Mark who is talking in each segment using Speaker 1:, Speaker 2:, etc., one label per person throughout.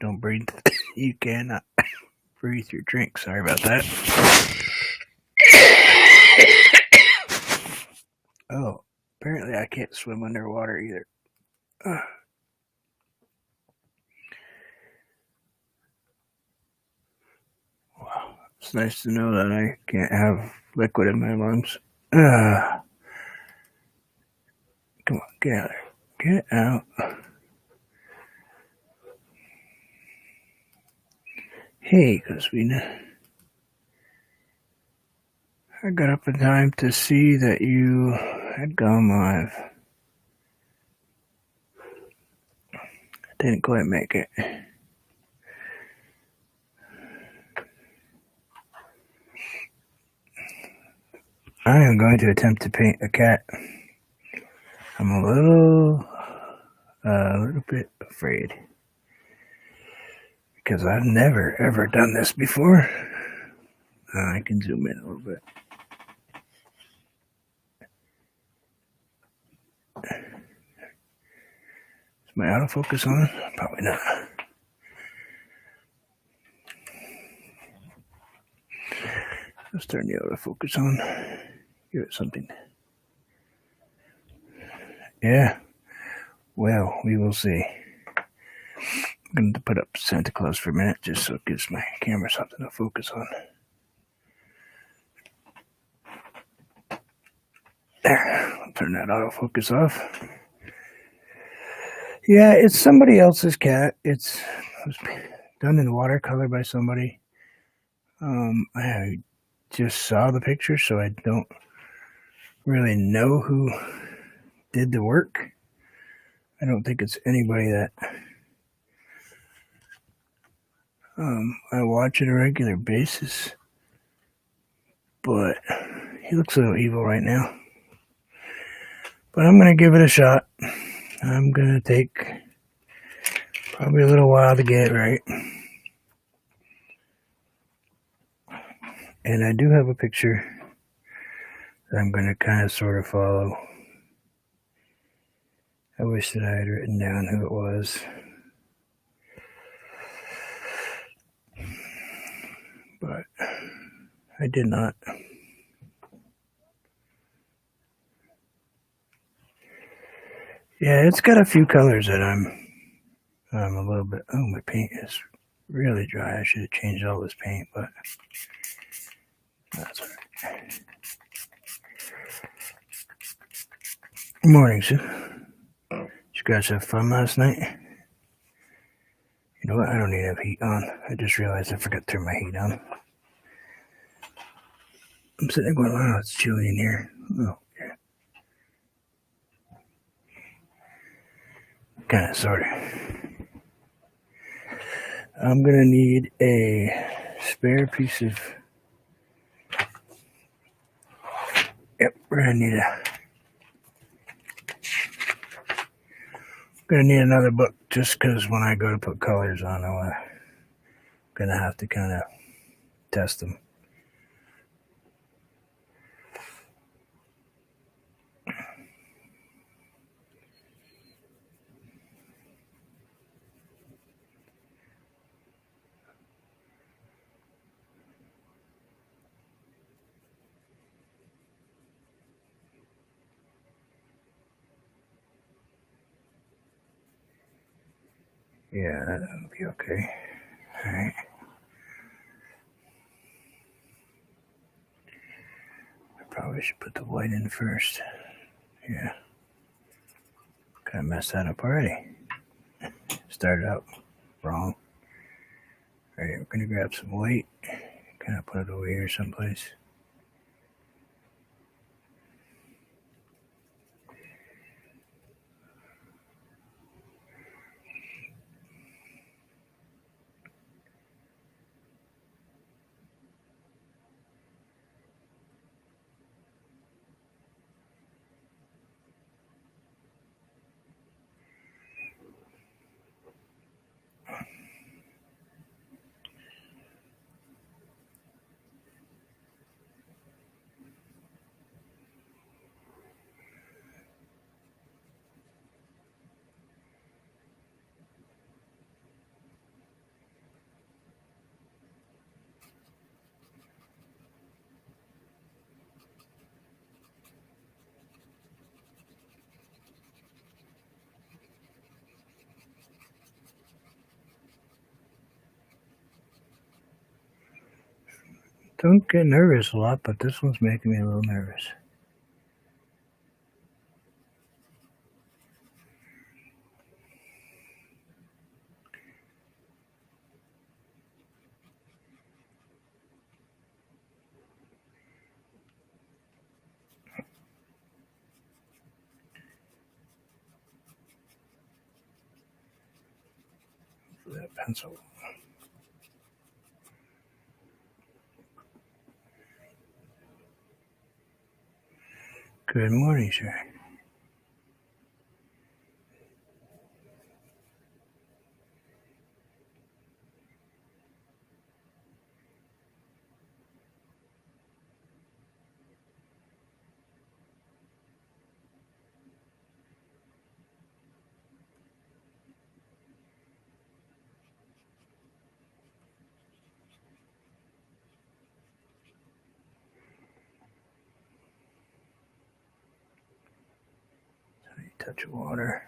Speaker 1: Don't breathe. You cannot breathe your drink. Sorry about that. Oh, apparently I can't swim underwater either. Wow. It's nice to know that I can't have liquid in my lungs. Come on, get out of there. Get out. Hey, Cosmina. I got up in time to see that you had gone live. I didn't quite make it. I am going to attempt to paint a cat. I'm a little bit afraid because I've never ever done this before. I can zoom in a little bit. Is my autofocus on? Probably not. Let's turn the autofocus on. Give it something. Yeah. Well, we will see. I'm going to put up Santa Claus for a minute just so it gives my camera something to focus on. There. I'll turn that autofocus off. Yeah, it's somebody else's cat. It was done in watercolor by somebody. I just saw the picture, so I don't really know who did the work. I don't think it's anybody that I watch at a regular basis. But he looks a little evil right now. But I'm going to give it a shot. I'm going to take probably a little while to get it right. And I do have a picture that I'm going to kind of sort of follow. I wish that I had written down who it was. But I did not. Yeah, it's got a few colors that I'm a little bit... Oh, my paint is really dry. I should have changed all this paint, but that's all right. Good morning, Sue. Did you guys have fun last night? You know what? I don't need to have heat on. I just realized I forgot to turn my heat on. I'm sitting there going, wow, it's chilly in here. Oh, yeah. Kind of, sort of. I'm going to need a spare piece of... Yep, we're going to need Gonna need another book just because when I go to put colors on, I'm gonna have to kind of test them. Yeah, that'll be okay. All right. I probably should put the white in first. Yeah. Kind of messed that up already. Started out wrong. All right, we're gonna grab some white. Kind of put it over here someplace. Don't get nervous a lot, but this one's making me a little nervous. That pencil. Good morning, sir. Touch of water.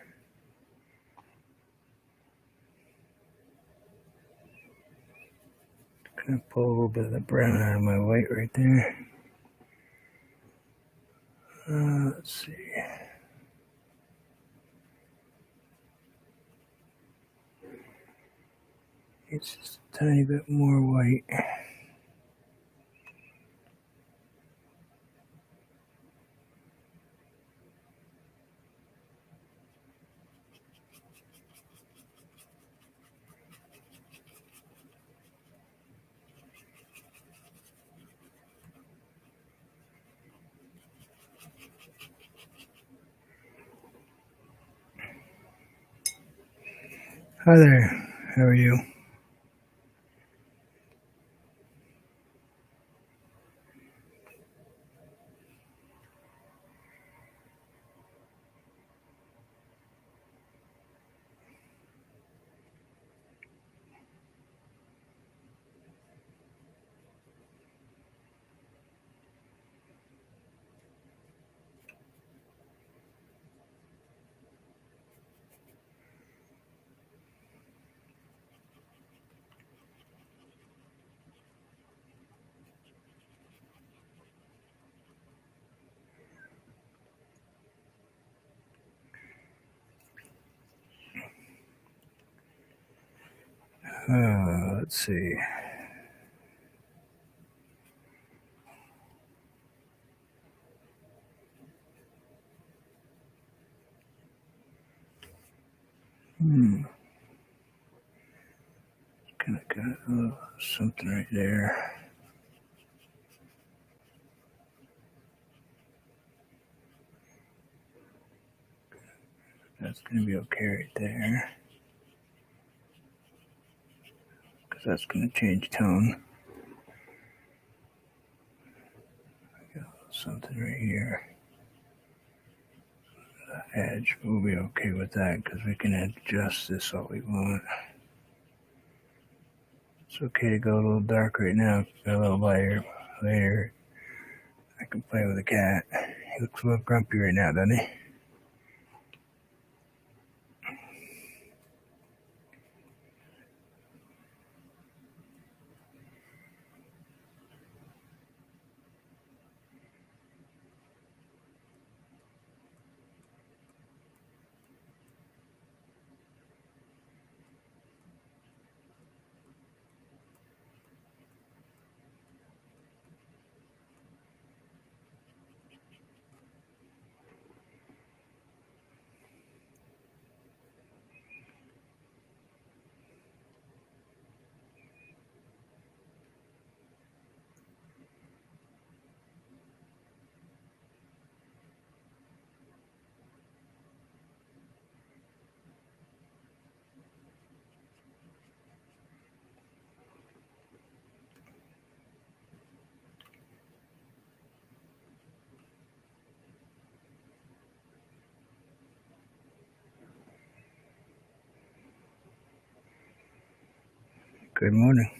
Speaker 1: Gonna pull a little bit of the brown out of my white right there. Let's see. It's just a tiny bit more white. Hi there. How are you? Let's see. Kind of got something right there. That's going to be okay right there. Because that's going to change tone. I got something right here. The edge, we'll be okay with that because we can adjust this all we want. It's okay to go a little dark right now, a little lighter. Later, I can play with the cat. He looks a little grumpy right now, doesn't he? Good morning.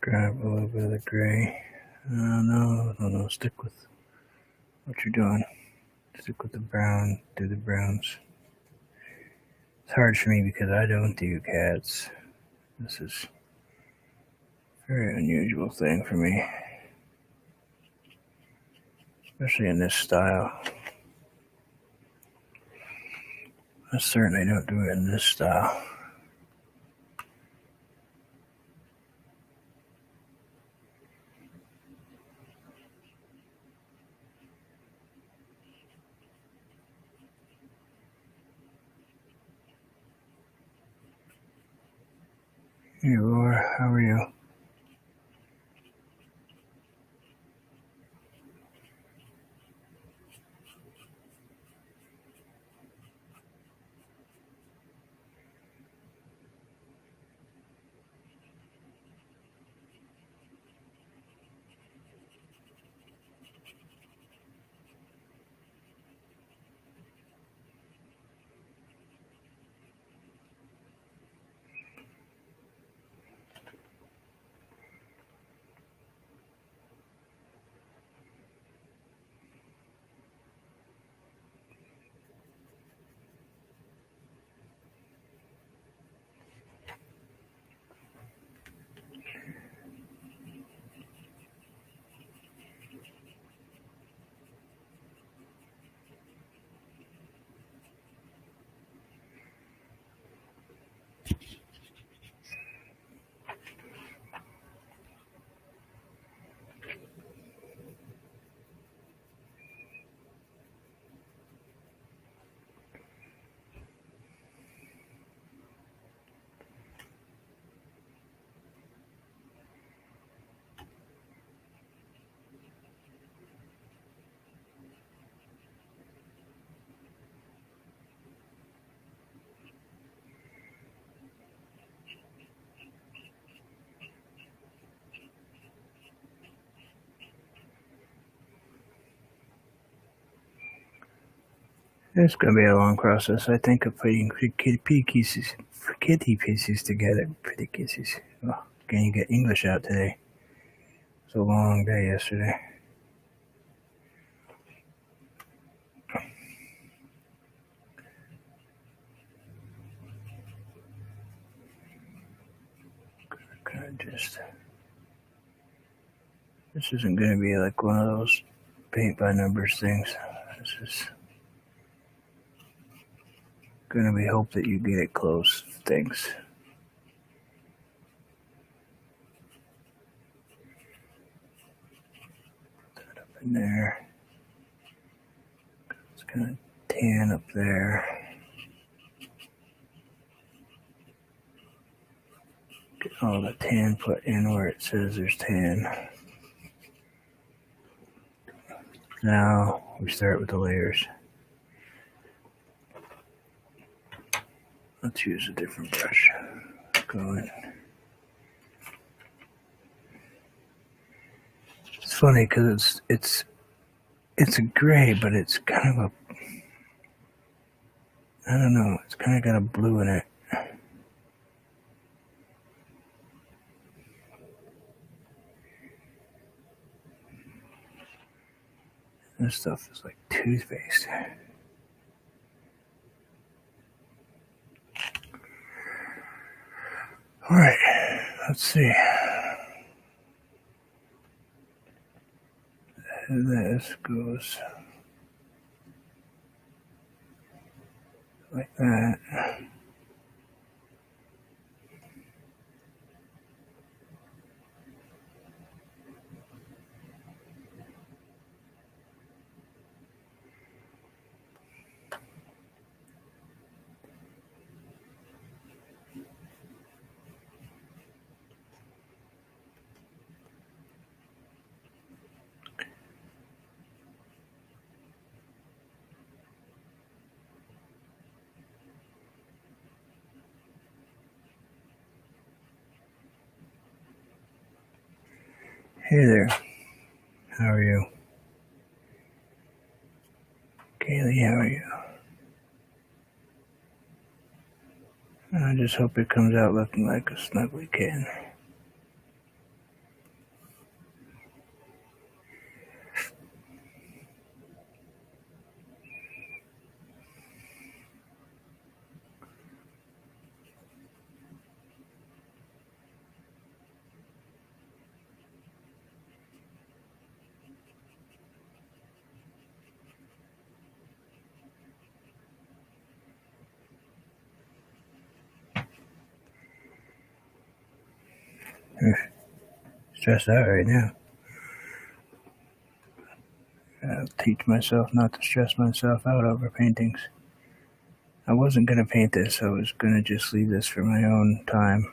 Speaker 1: Grab a little bit of the gray. No, stick with what you're doing. Stick with the brown, do the browns. It's hard for me because I don't do cats. This is a very unusual thing for me, especially in this style. I certainly don't do it in this style. Hey, Laura, how are you? It's going to be a long process, I think, of putting kitty pieces together. Pretty kisses. Oh, can you get English out today? It's a long day yesterday. This isn't going to be like one of those paint by numbers things. This is going to be hope that you get it close things. Put that up in there. It's kind of tan up there. Get all the tan put in where it says there's tan. Now we start with the layers. Let's use a different brush. Go in. It's funny because it's a gray, but it's kind of I don't know. It's kind of got a blue in it. This stuff is like toothpaste. All right, let's see. This goes like that. Hey there. How are you? Kaylee, how are you? I just hope it comes out looking like a snuggly kitten. Stressed out right now. I'll teach myself not to stress myself out over paintings. I wasn't going to paint this. I was going to just leave this for my own time.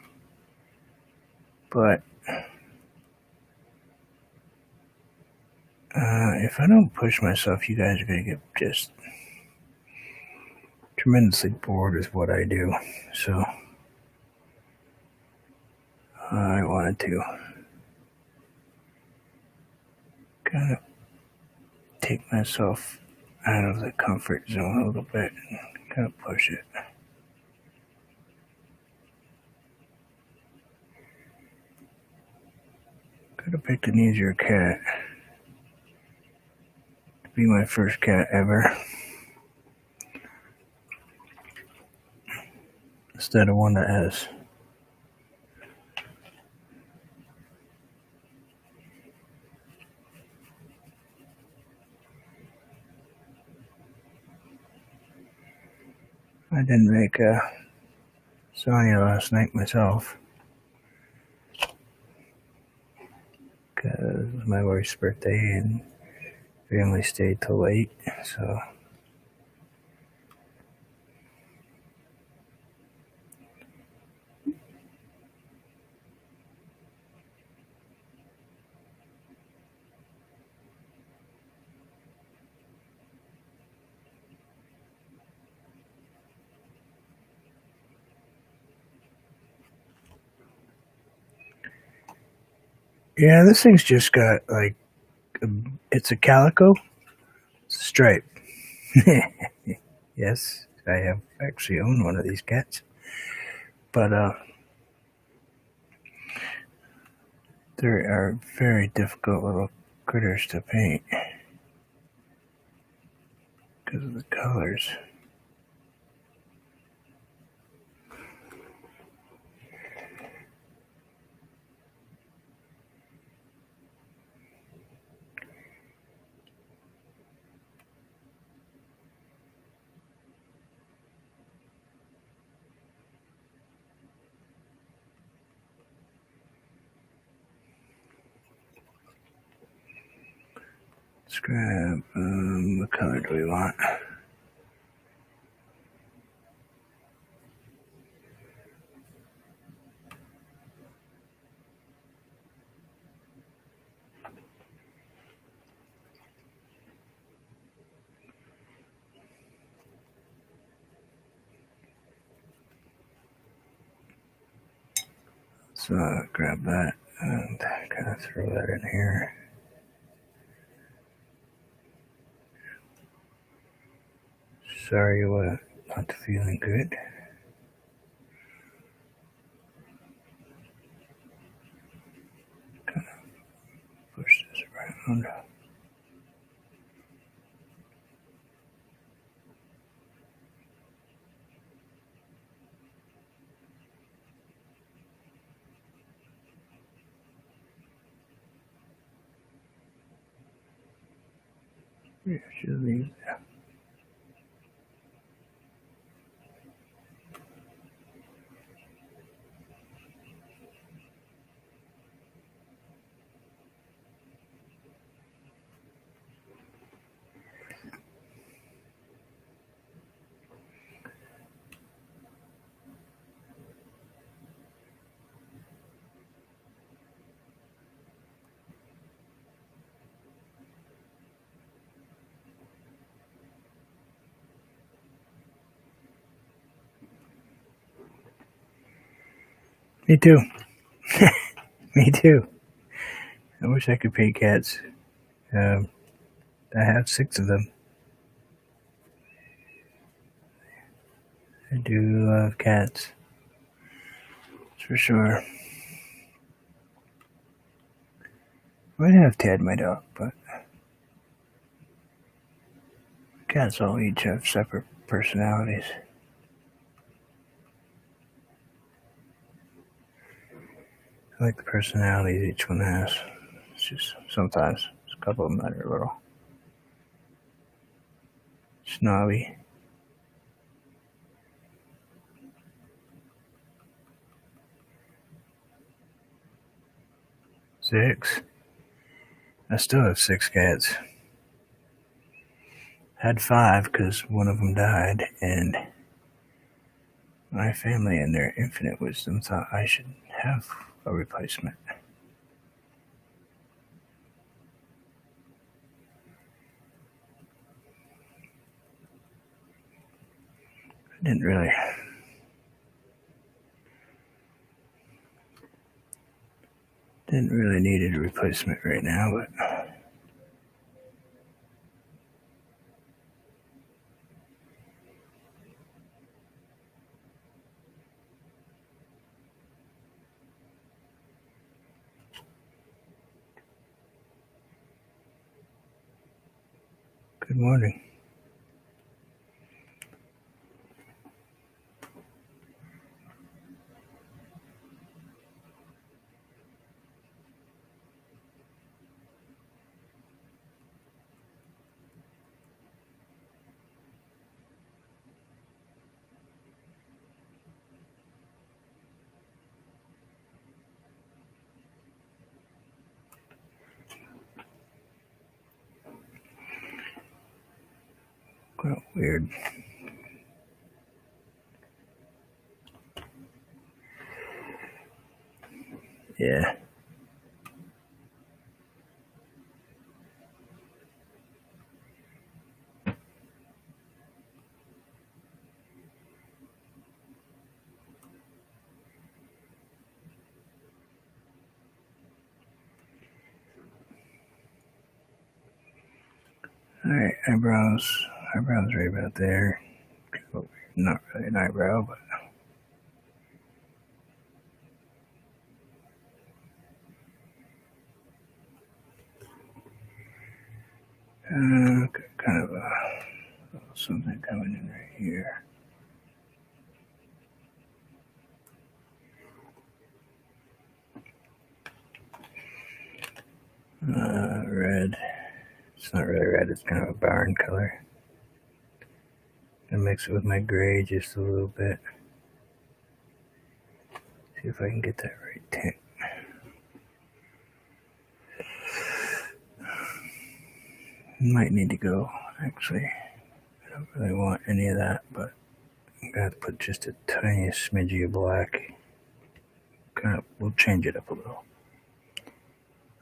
Speaker 1: But if I don't push myself, you guys are going to get just tremendously bored with what I do. So I wanted to kind of take myself out of the comfort zone a little bit and kind of push it. Could have picked an easier cat to be my first cat ever, instead of one that has I didn't make Sonia last night myself because it was my wife's birthday and family stayed till late, so yeah, this thing's just got like it's a calico, it's a stripe. Yes, I have actually owned one of these cats, but they are very difficult little critters to paint because of the colors. Let's grab, what color do we want? So grab that and kind of throw that in here. Sorry what not feeling good. Kind of push this around. Yeah, should leave that. Me too. Me too. I wish I could paint cats. I have 6 of them. I do love cats. That's for sure. Might have Ted, my dog, but cats all each have separate personalities. I like the personalities each one has. It's just sometimes there's a couple of them that are a little snobby. 6. I still have 6 cats. Had 5 because one of them died, and my family in their infinite wisdom thought I should have a replacement. I didn't really need a replacement right now, but good morning. Quite weird. Yeah. Alright, eyebrows right about there. Not really an eyebrow, but kind of something coming in right here. Red. It's not really red, it's kind of a barn color. I mix it with my gray just a little bit. See if I can get that right tint. Might need to go, actually. I don't really want any of that, but I'm gonna have to put just a tiny smidgy of black. We'll change it up a little.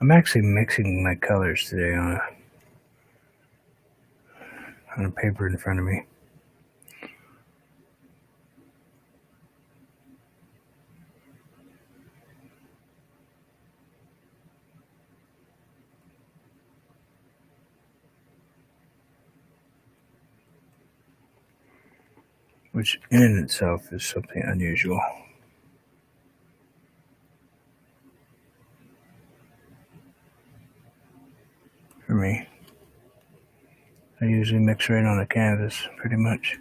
Speaker 1: I'm actually mixing my colors today on a paper in front of me. Which in and itself is something unusual for me. I usually mix right on the canvas, pretty much.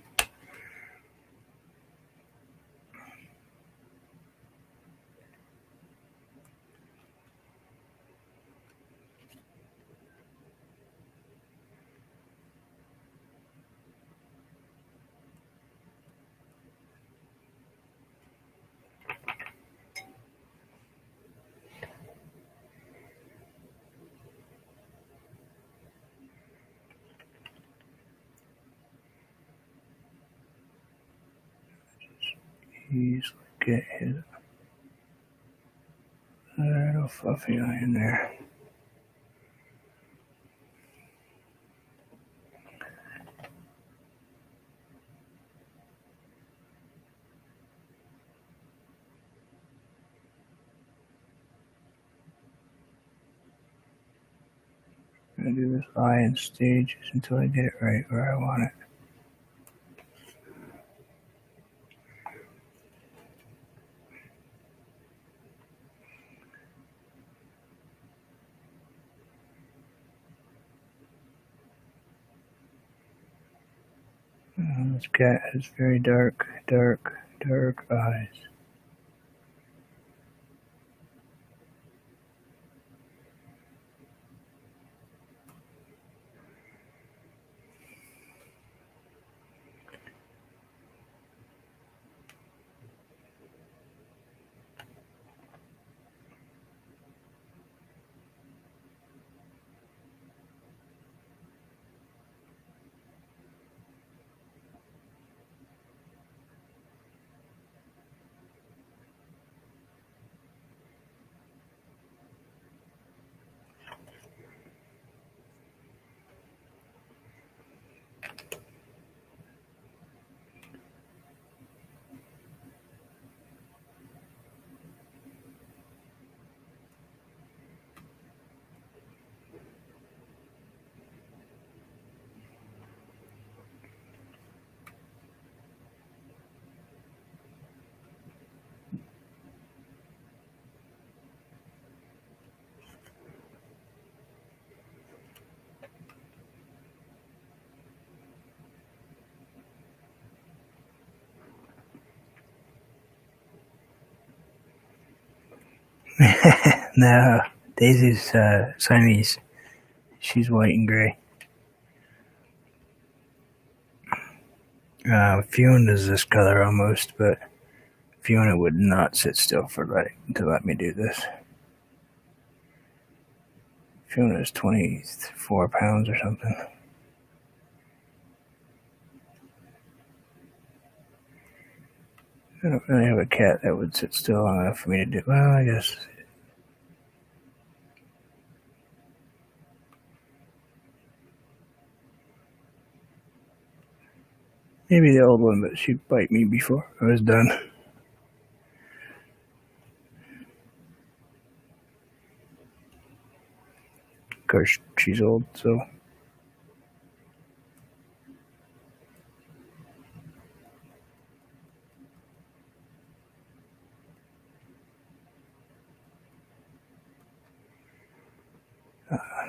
Speaker 1: Easily get his little fluffy eye in there. I'm gonna do this eye in stages until I get it right where I want it. This cat has very dark eyes. No, Daisy's Siamese. She's white and gray. Fiona is this color almost, but Fiona would not sit still to let me do this. Fiona is 24 pounds or something. I don't really have a cat that would sit still long enough for me to do. Well, I guess. Maybe the old one, but she'd bite me before I was done. Of course, she's old, so.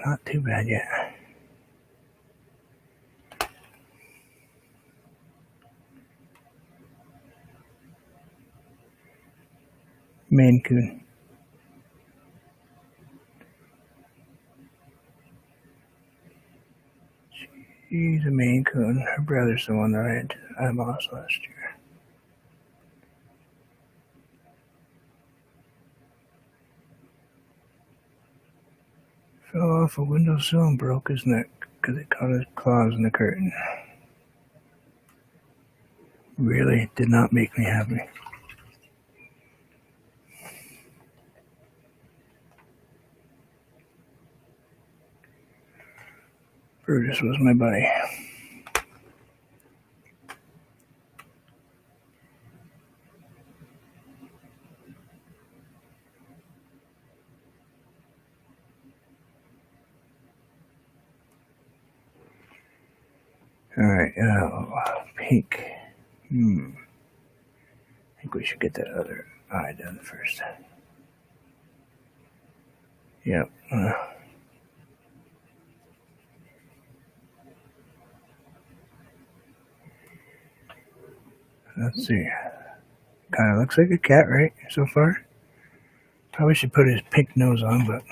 Speaker 1: Not too bad yet. Maine Coon. She's a Maine Coon. Her brother's the one that I lost last year. Fell off a windowsill and broke his neck because it caught his claws in the curtain. Really did not make me happy. Brutus was my buddy. Alright, pink. I think we should get that other eye done first. Yep. Let's see. Kind of looks like a cat, right? So far. Probably should put his pink nose on, but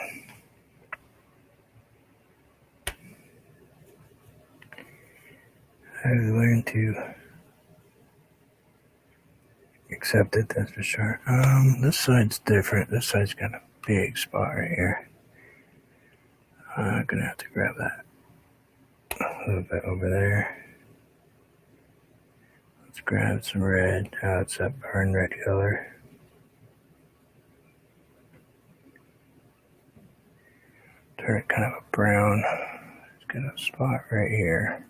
Speaker 1: I learned to accept it, that's for sure. This side's different. This side's got a big spot right here. I'm gonna have to grab that a little bit over there. Let's grab some red. It's that burn red color. Turn it kind of a brown. It's got a spot right here.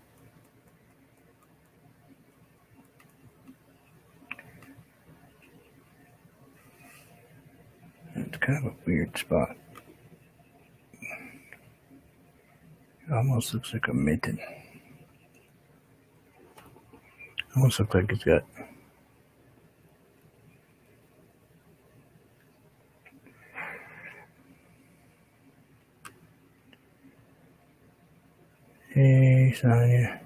Speaker 1: It's kind of a weird spot. It almost looks like a mitten. Almost looks like it's got Hey, Sonia.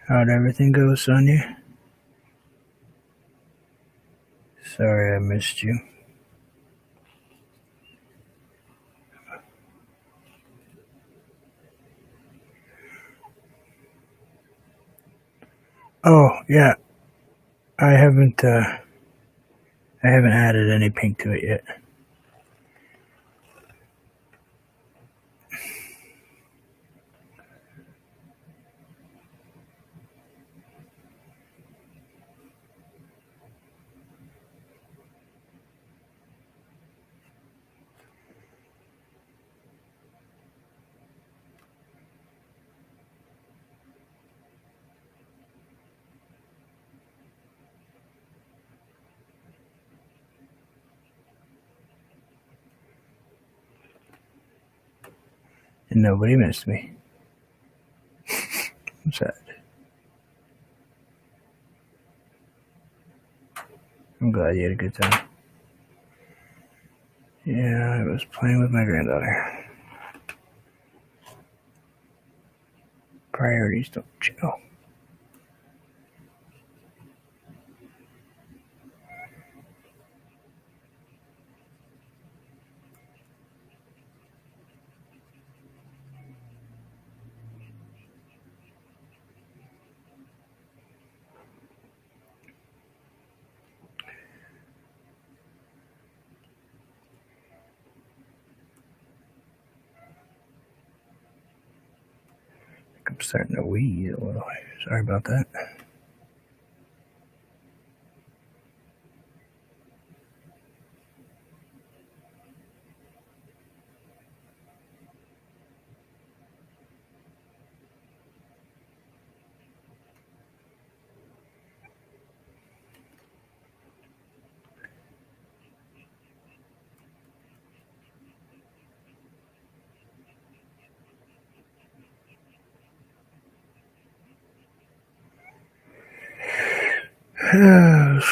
Speaker 1: How'd everything go, Sonia? Sorry I missed you. Oh, yeah. I haven't added any pink to it yet. and nobody missed me. I'm sad. I'm glad you had a good time. Yeah, I was playing with my granddaughter. Priorities don't chill. I'm starting to wheeze a little. Sorry about that.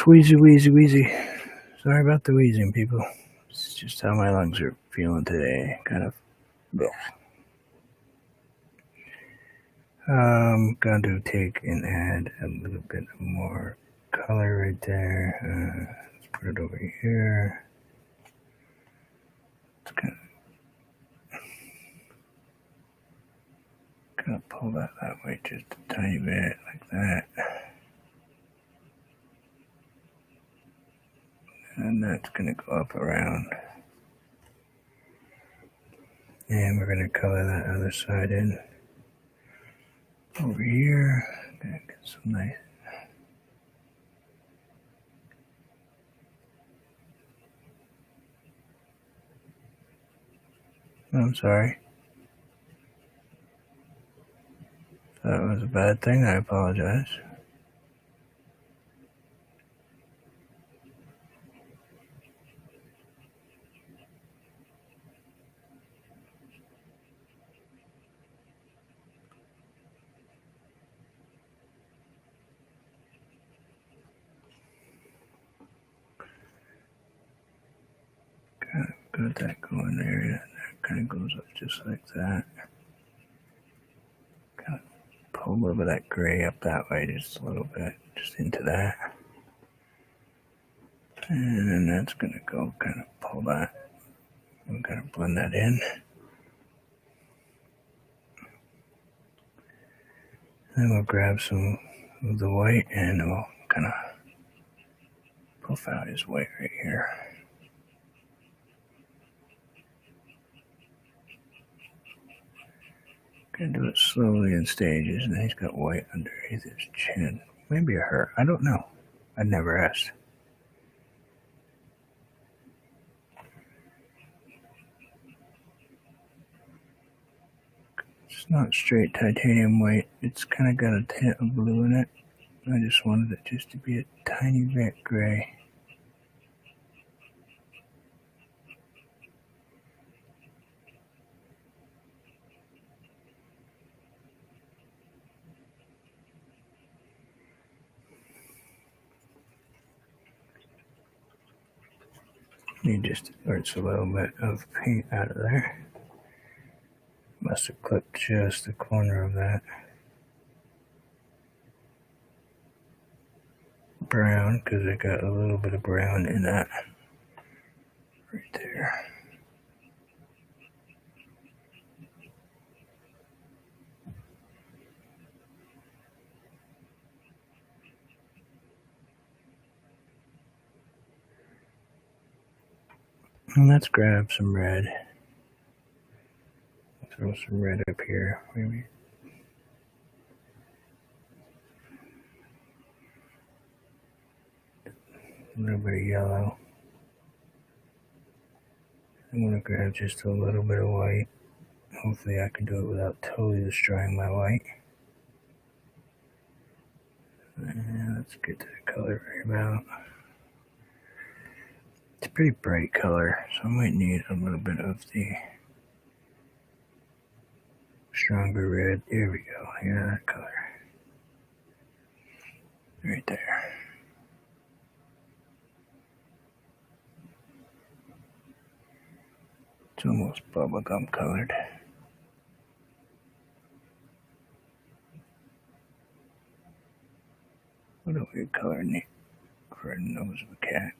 Speaker 1: Wheezy. Sorry about the wheezing, people. It's just how my lungs are feeling today. Kind of. Bleh. I'm going to take and add a little bit more color right there. Let's put it over here. It's kind of pull that way just a tiny bit, like that. And that's going to go up around. And we're going to color that other side in. Over here, gonna get some nice. I'm sorry. That was a bad thing. I apologize. Kind of good that going there. Yeah, that kind of goes up just like that. Kind of pull a little bit of that gray up that way, just a little bit, just into that. And then that's going to go kind of pull that. We're going to blend that in. Then we'll grab some of the white and we'll kind of puff out his white right here. Gonna do it slowly in stages, and then he's got white underneath his chin. Maybe a her. I don't know. I never asked. It's not straight titanium white. It's kind of got a tint of blue in it. I just wanted it just to be a tiny bit gray. Need just to squirts a little bit of paint out of there. Must have clipped just the corner of that. Brown, because I got a little bit of brown in that right there. And let's grab some red. Throw some red up here, maybe. A little bit of yellow. I'm going to grab just a little bit of white. Hopefully I can do it without totally destroying my white. And let's get to the color right about. It's a pretty bright color, so I might need a little bit of the stronger red. Here we go. Yeah, that color. Right there. It's almost bubblegum colored. What a weird color for a nose of a cat.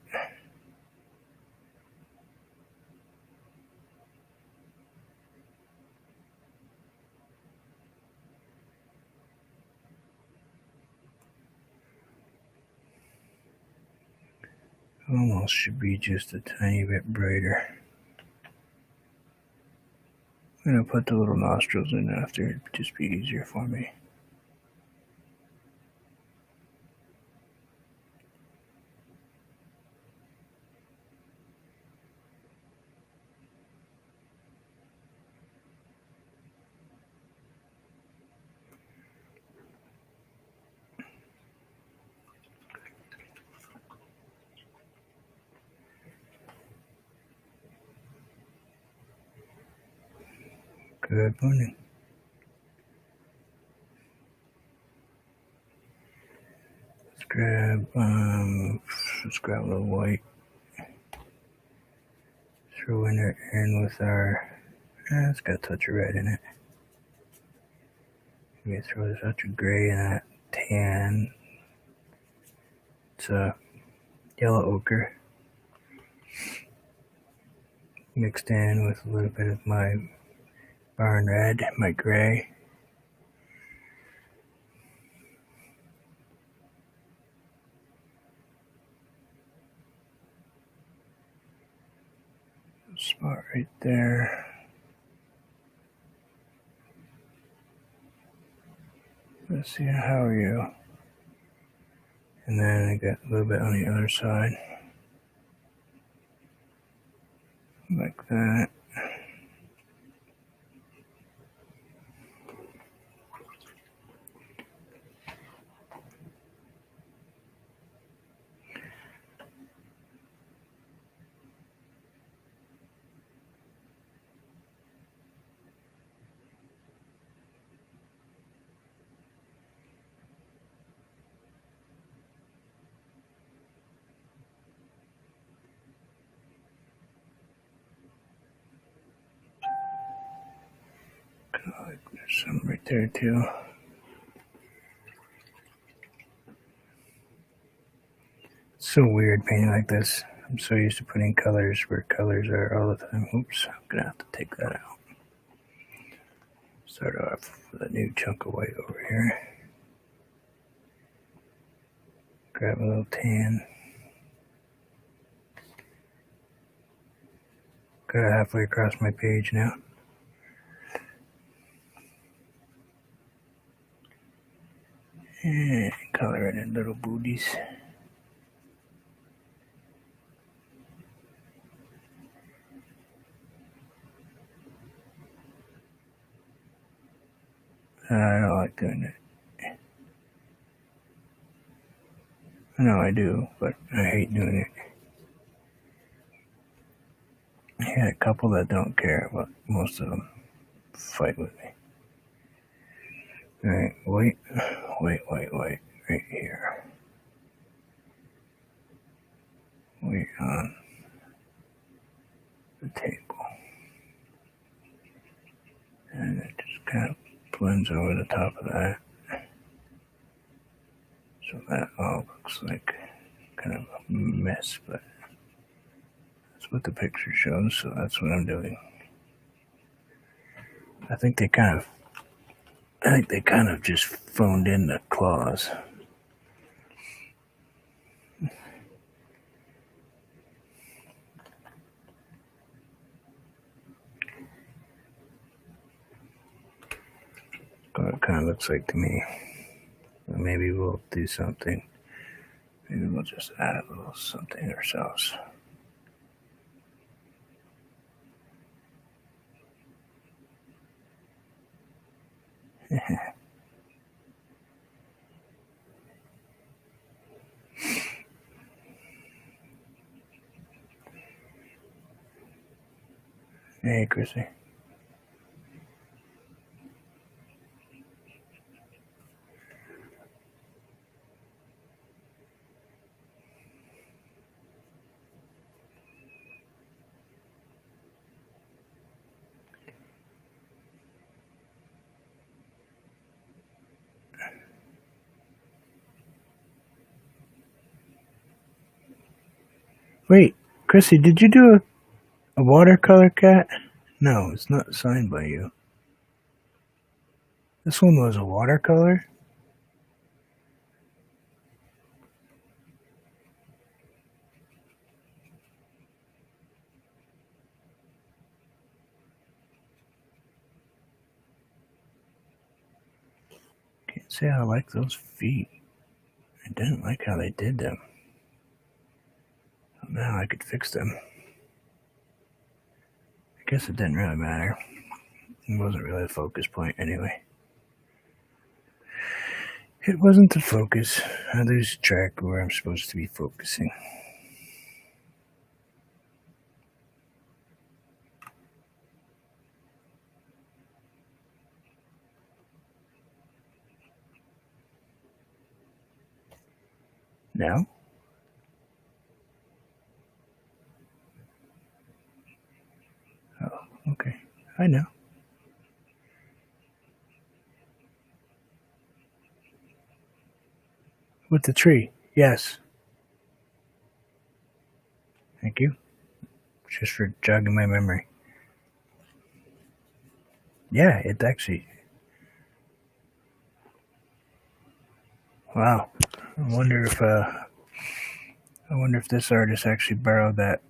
Speaker 1: Almost should be just a tiny bit brighter. I'm going to put the little nostrils in after, it'd just be easier for me. Good morning. Let's grab a little white. Throw in with our, it's got a touch of red in it. Maybe throw a touch of gray in that tan. It's a yellow ochre mixed in with a little bit of my barn red, my gray. Spot right there. Let's see, how are you? And then I got a little bit on the other side. Like that. There's some right there too. It's so weird painting like this. I'm so used to putting colors where colors are all the time. Oops, I'm gonna have to take that out. Start off with a new chunk of white over here. Grab a little tan. Got halfway across my page now. And color it in little booties. I don't like doing it. I know I do, but I hate doing it. I had a couple that don't care, but most of them fight with me. Alright, wait, right here. Wait on the table. And it just kind of blends over the top of that. So that all looks like kind of a mess, but that's what the picture shows, so that's what I'm doing. I think they kind of just phoned in the claws. What it kind of looks like to me. But maybe we'll do something. Maybe we'll just add a little something ourselves. Hey, Chrissy. Wait, Chrissy, did you do a watercolor cat? No, it's not signed by you. This one was a watercolor? Can't say I like those feet. I didn't like how they did them. Now I could fix them. I guess it didn't really matter. It wasn't really a focus point anyway. It wasn't the focus. I lose track of where I'm supposed to be focusing. Now? Oh, okay. I know. With the tree, yes. Thank you. Just for jogging my memory. Yeah, it actually. Wow. I wonder if this artist actually borrowed that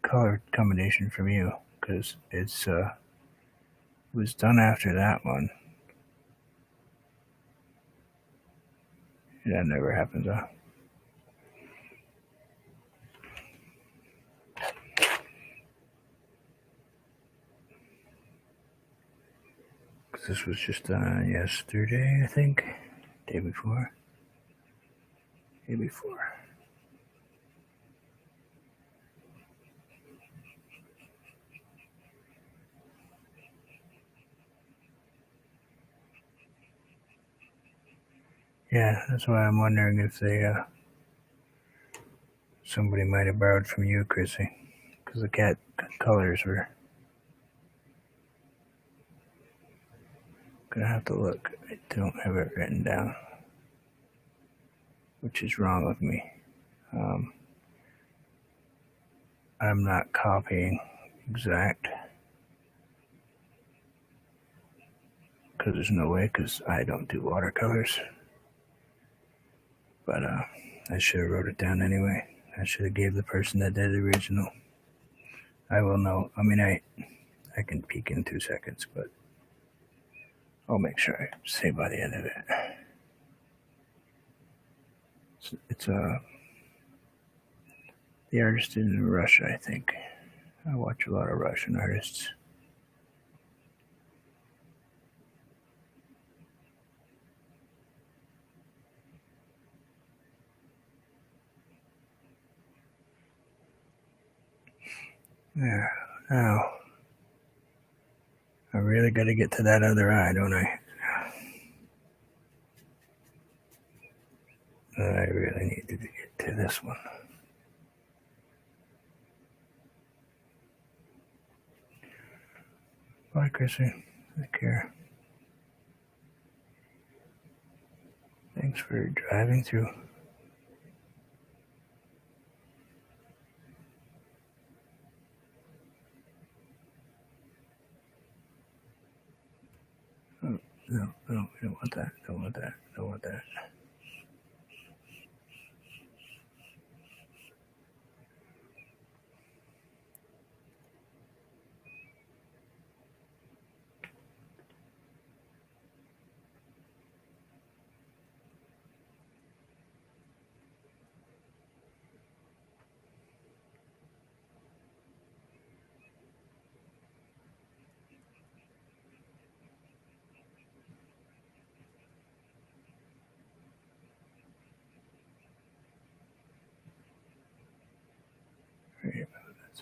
Speaker 1: color combination from you, because it was done after that one. That never happens, huh? This was just yesterday, I think. Day before. Yeah, that's why I'm wondering if somebody might have borrowed from you, Chrissy, because the cat colors were. Gonna have to look. I don't have it written down, which is wrong with me. I'm not copying exact, because there's no way, because I don't do watercolors. But I should have wrote it down anyway. I should have gave the person that did the original. I will know. I mean, I can peek in 2 seconds, but I'll make sure I say by the end of it. It's the artist in Russia, I think. I watch a lot of Russian artists. There. Now, I really got to get to that other eye, don't I? I really need to get to this one. Bye, Chrissy. Take care. Thanks for driving through. Oh, no, we don't want that. Don't want that. Don't want that.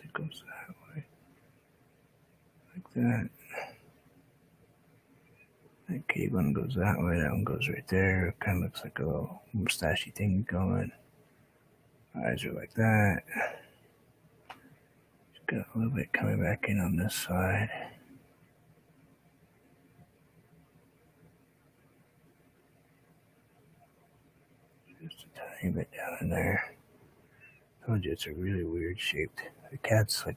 Speaker 1: It goes that way. Like that. That cave one goes that way, that one goes right there. It kind of looks like a little mustachy thing going. Eyes are like that. Just got a little bit coming back in on this side. Just a tiny bit down in there. told you it's a really weird shaped. The cat's like,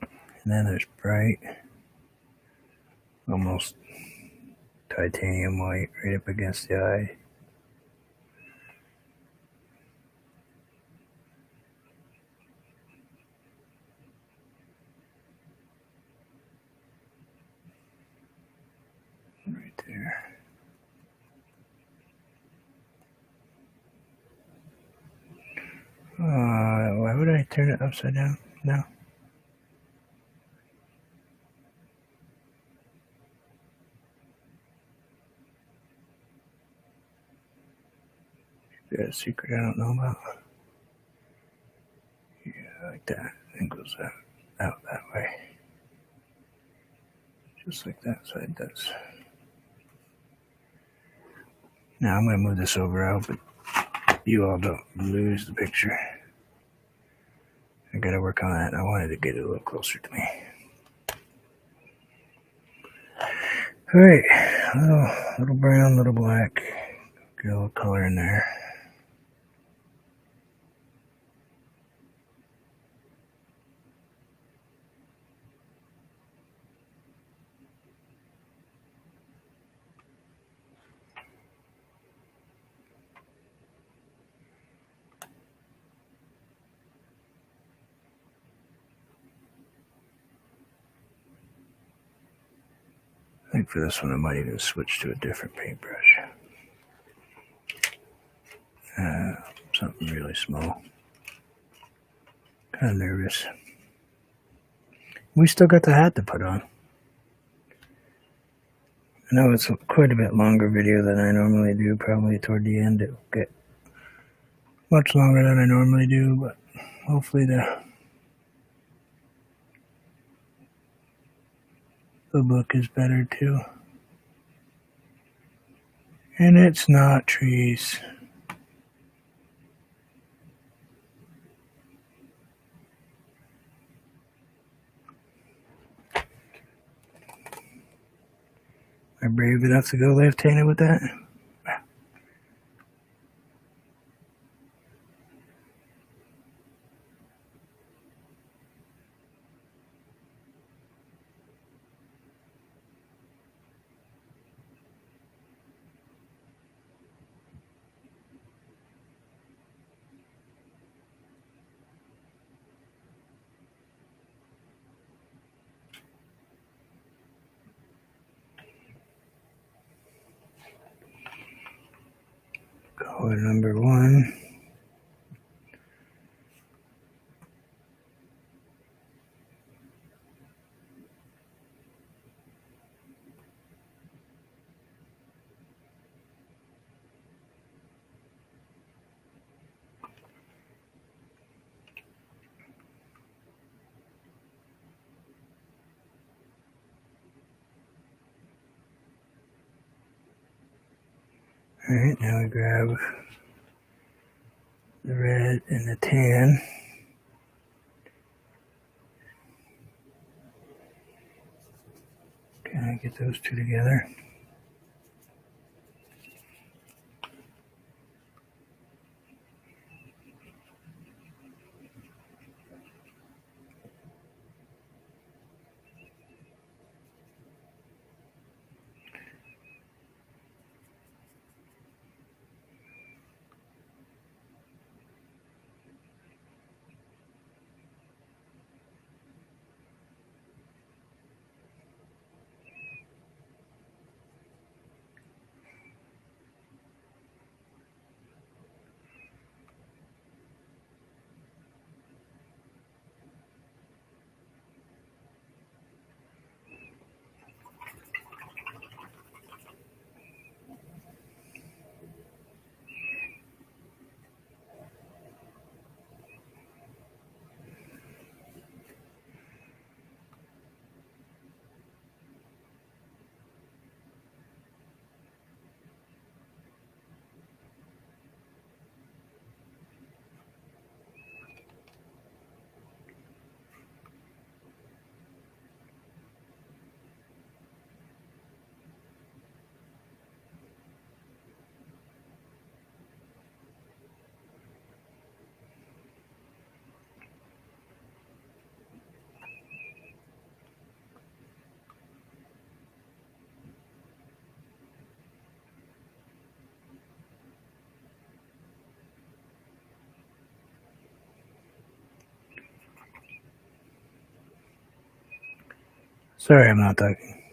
Speaker 1: and then there's bright, almost titanium white right up against the eye. Right there. Why would I turn it upside down? No. Is there a secret I don't know about? Yeah, like that. And goes out that way. Just like that side does. Now I'm going to move this over out, but you all don't lose the picture. I got to work on that. I wanted to get it a little closer to me. All right, little brown, little black. Get a little color in there. I think for this one I might even switch to a different paintbrush. Something really small. Kind of nervous. We still got the hat to put on. I know it's quite a bit longer video than I normally do. Probably toward the end it will get much longer than I normally do, but hopefully the book is better too. And it's not trees. Am I brave enough to go left-handed with that? Color number 1. Alright, now we grab the red and the tan. Can I get those two together? Sorry, I'm not talking.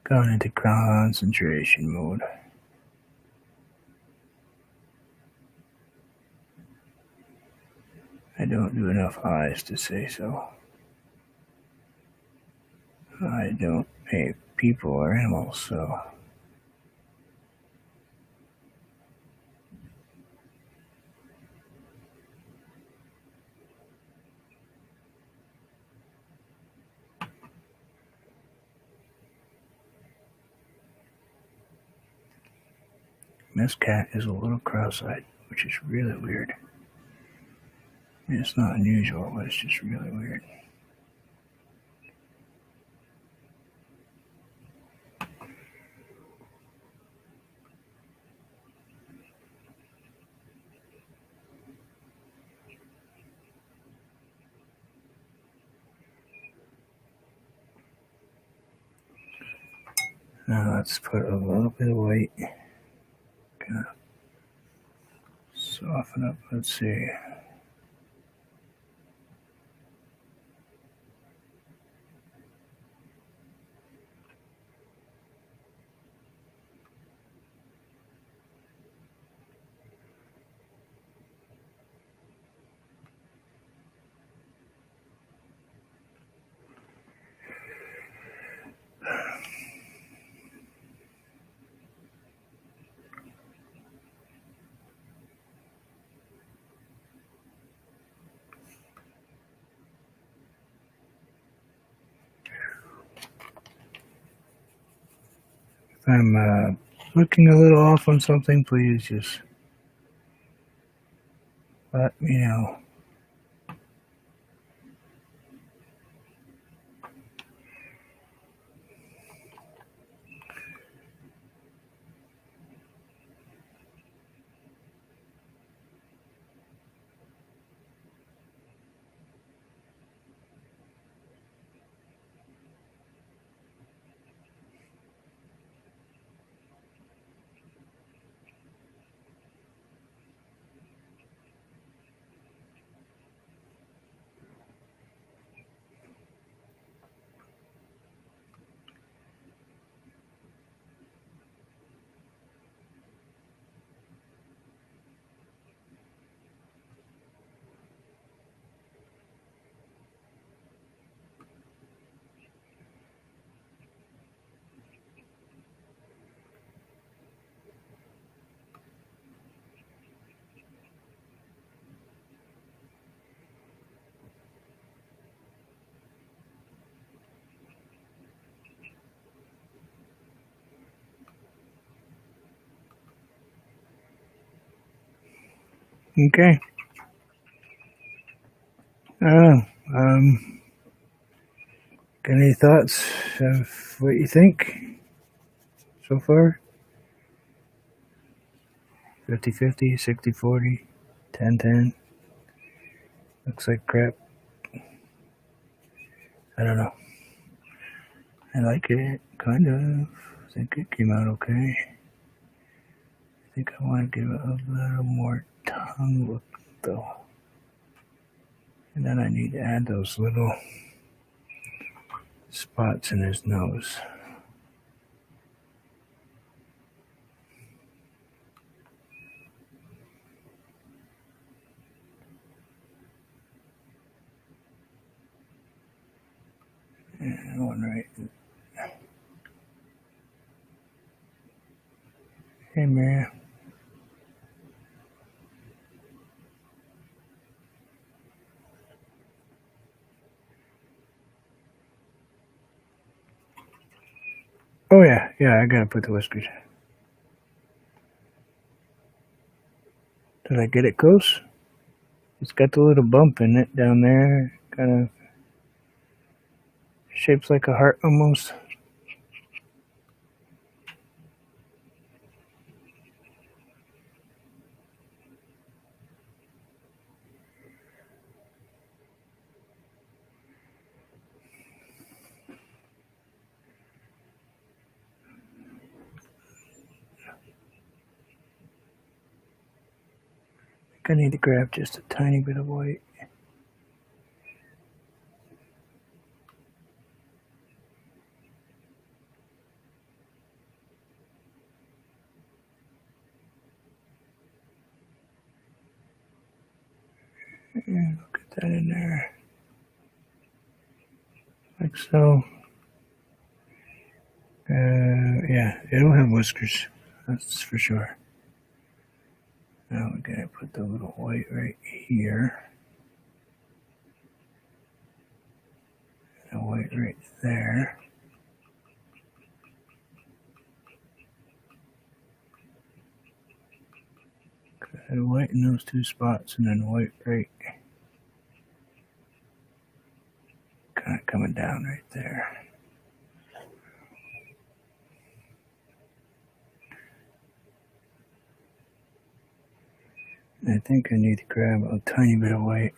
Speaker 1: Going into concentration mode. I don't do enough eyes to say so. I don't paint people or animals, so. This cat is a little cross-eyed, which is really weird. I mean, it's not unusual, but it's just really weird. Now let's put a little bit of white. Kind of soften up. Let's see. If I'm looking a little off on something, please just let me know. Okay. I don't know. Got any thoughts of what you think so far? 50-50, 60-40, 10-10. Looks like crap. I don't know. I like it, kind of. I think it came out okay. I think I want to give it a little more tongue look, though. And then I need to add those little spots in his nose. And one right. Hey, Maria. Oh, yeah, I gotta put the whiskers. Did I get it close? It's got the little bump in it down there. Kind of shapes like a heart almost. I need to grab just a tiny bit of white. that in there. Like so. Yeah, it'll have whiskers. That's for sure. Now we gotta put the little white right here. And a white right there. And white in those two spots, and then white right kind of coming down right there. I think I need to grab a tiny bit of white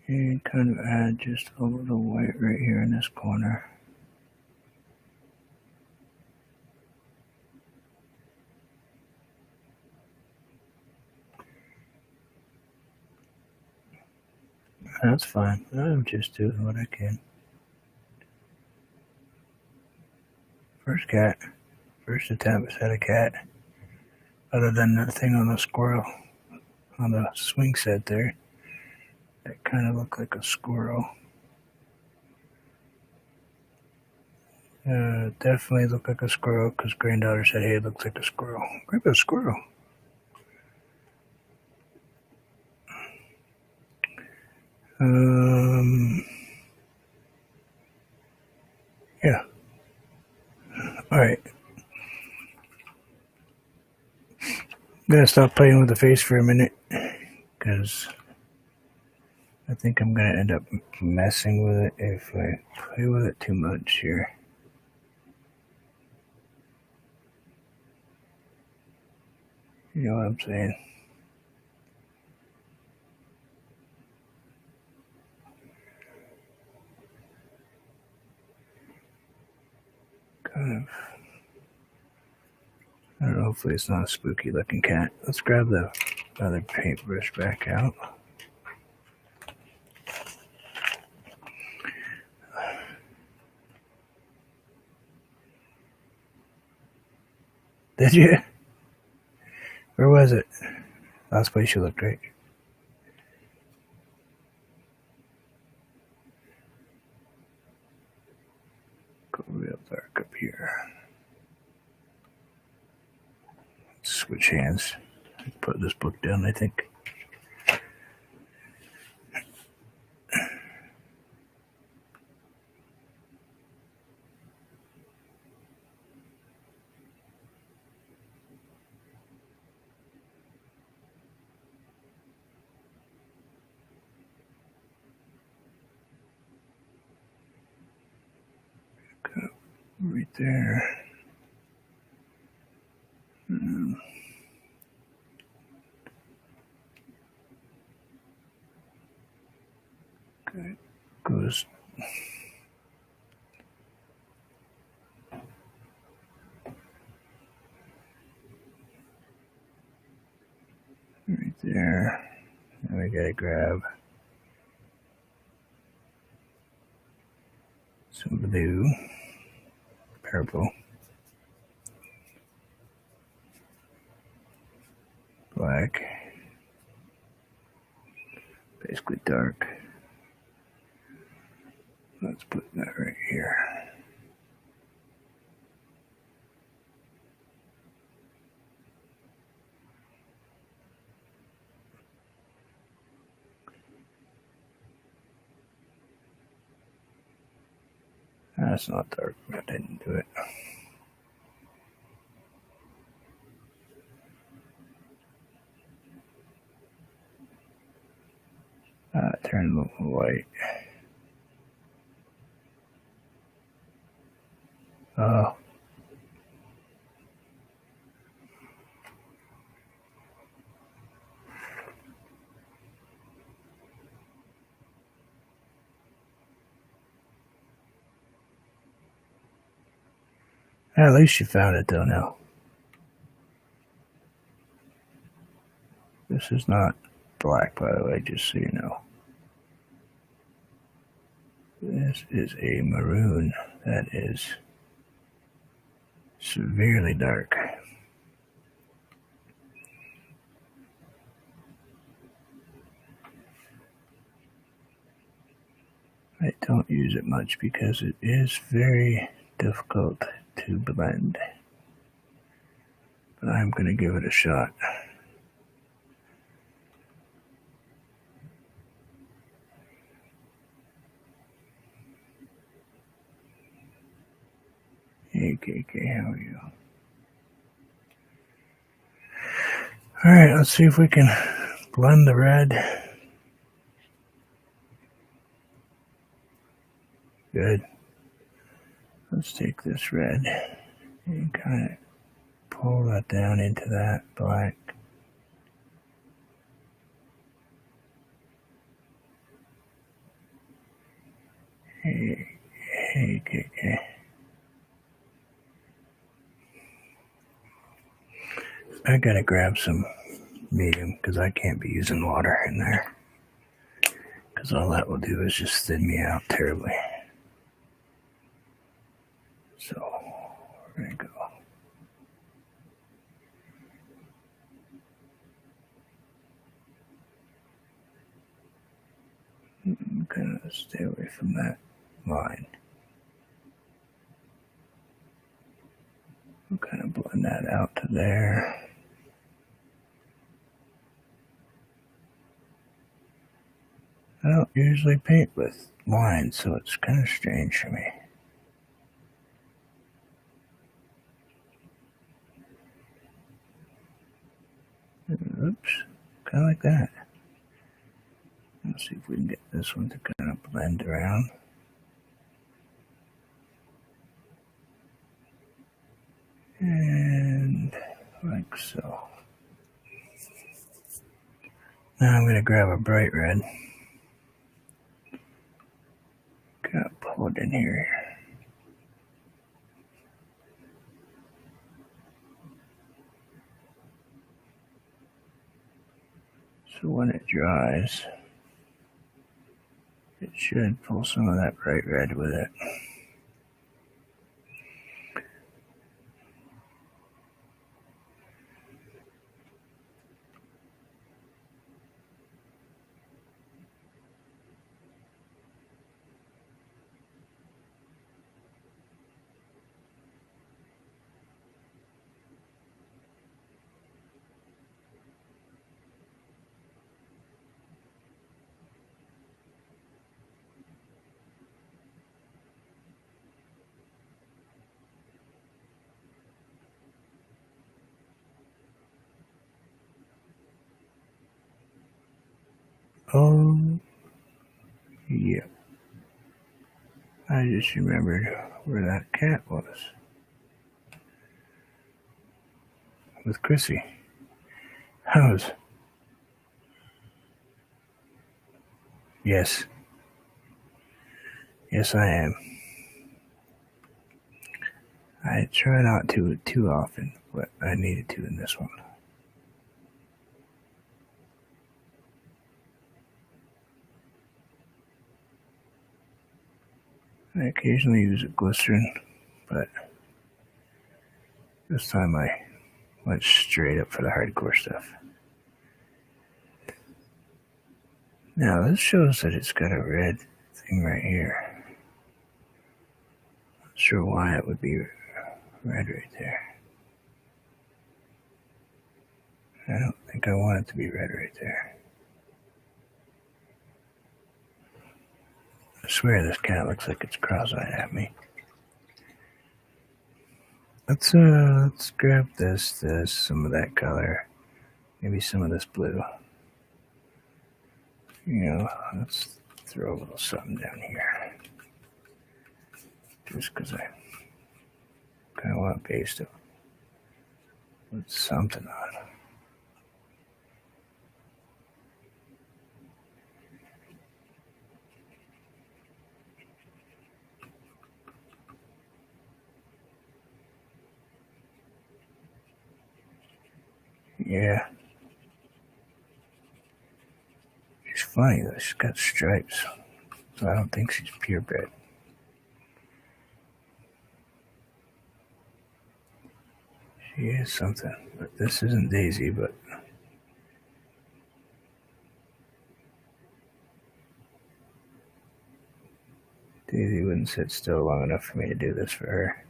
Speaker 1: and kind of add just a little white right here in this corner. That's fine. I'm just doing what I can. First attempt at a cat. Other than the thing on the squirrel, on the swing set there. That kind of looked like a squirrel. Definitely looked like a squirrel because granddaughter said, hey, it looks like a squirrel. Grab a squirrel. Yeah. Alright. I'm going to stop playing with the face for a minute because I think I'm going to end up messing with it if I play with it too much here. You know what I'm saying? Kind of. I don't know, hopefully it's not a spooky looking cat. Let's grab the other paintbrush back out. Did you? Where was it? Last place you looked, right? Go real dark up here. Let's switch hands. Put this book down, I think. Right there. Okay. Goes. Right there. Now we gotta grab some blue, purple, black, basically dark. Let's put that right here. That's not dark, I didn't do it. Turn a little white. Oh. At least you found it though now. This is not black, by the way, just so you know. This is a maroon that is severely dark. I don't use it much because it is very difficult to blend. But I'm going to give it a shot. Hey, KK, how are you? Alright, let's see if we can blend the red. Good. Let's take this red and kind of pull that down into that black. Hey, KK. I gotta grab some medium because I can't be using water in there. Because all that will do is just thin me out terribly. So, we're gonna go. I'm gonna stay away from that line. I'll kind of blend that out to there. I don't usually paint with lines, so it's kind of strange for me. Oops, kind of like that. Let's see if we can get this one to kind of blend around. And like so. Now I'm going to grab a bright red. Gotta pull it in here. So when it dries, it should pull some of that bright red with it. Oh, yeah. I just remembered where that cat was. With Chrissy. How's? Yes. Yes, I am. I try not to too often, but I needed to in this one. I occasionally use a glycerin, but this time I went straight up for the hardcore stuff. Now this shows that it's got a red thing right here. Not sure why it would be red right there. I don't think I want it to be red right there. I swear this cat looks like it's cross-eyed at me. Let's grab this, some of that color, maybe some of this blue. You know, let's throw a little something down here. Just because I kind of want base to put something on. Yeah. She's funny though, she's got stripes. So I don't think she's purebred. She is something, but this isn't Daisy, but Daisy wouldn't sit still long enough for me to do this for her.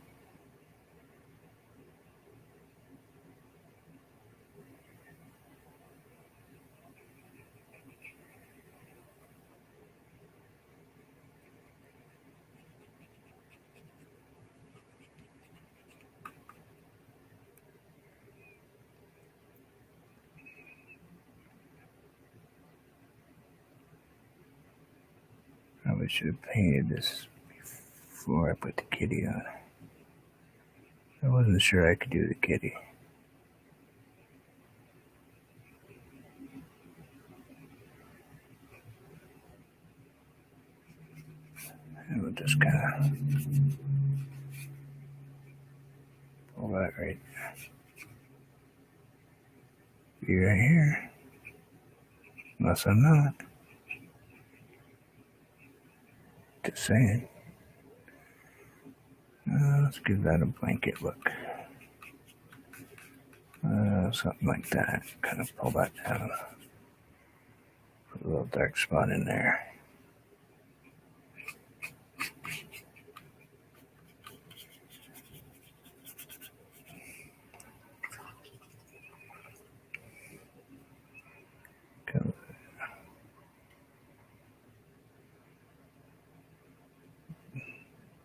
Speaker 1: Probably should have painted this before I put the kitty on. I wasn't sure I could do the kitty. And we'll just kind of pull that right here. Unless I'm not. Just saying. Let's give that a blanket look. Something like that. Kind of pull that down. Put a little dark spot in there.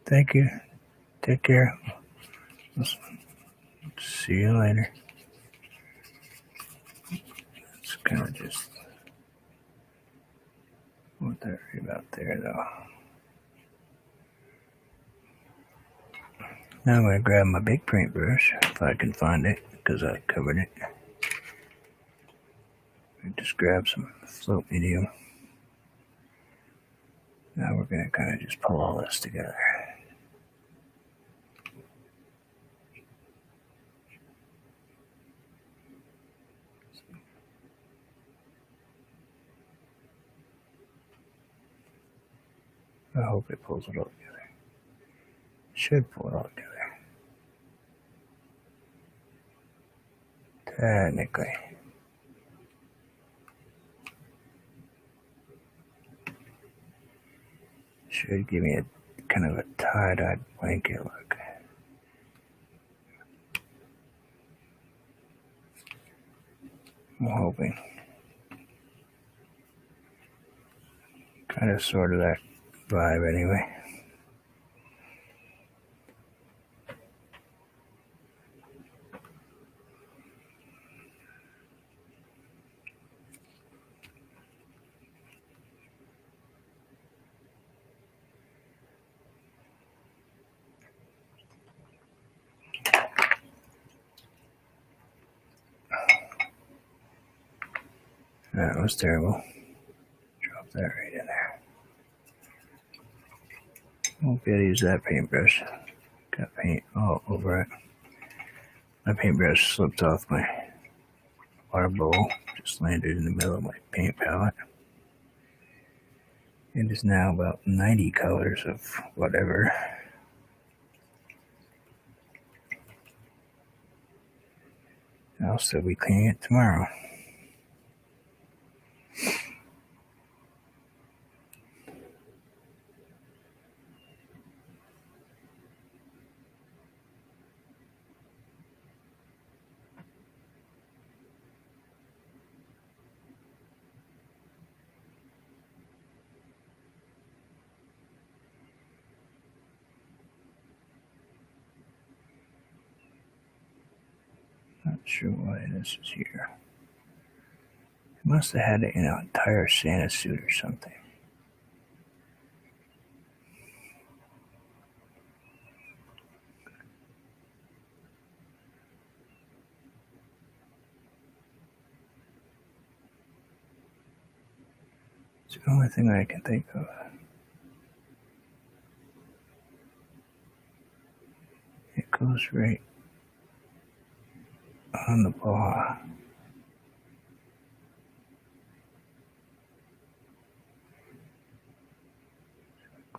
Speaker 1: Thank you. Take care. See you later. It's kind of just want that right about there, though. Now I'm going to grab my big paintbrush, if I can find it, because I covered it. Just grab some float medium. Now we're going to kind of just pull all this together. I hope it pulls it all together. It should pull it all together. Technically. Should give me a kind of a tie-dyed blanket look. I'm hoping. Kind of sort of that vibe anyway. That was terrible. Drop that right in there. Won't be able to use that paintbrush. Got paint all over it. My paintbrush slipped off my water bowl. Just landed in the middle of my paint palette. It is now about 90 colors of whatever. I'll still be cleaning it tomorrow. Not sure why this is here. It must have had it in an entire Santa suit or something. It's the only thing I can think of. It goes right on the paw.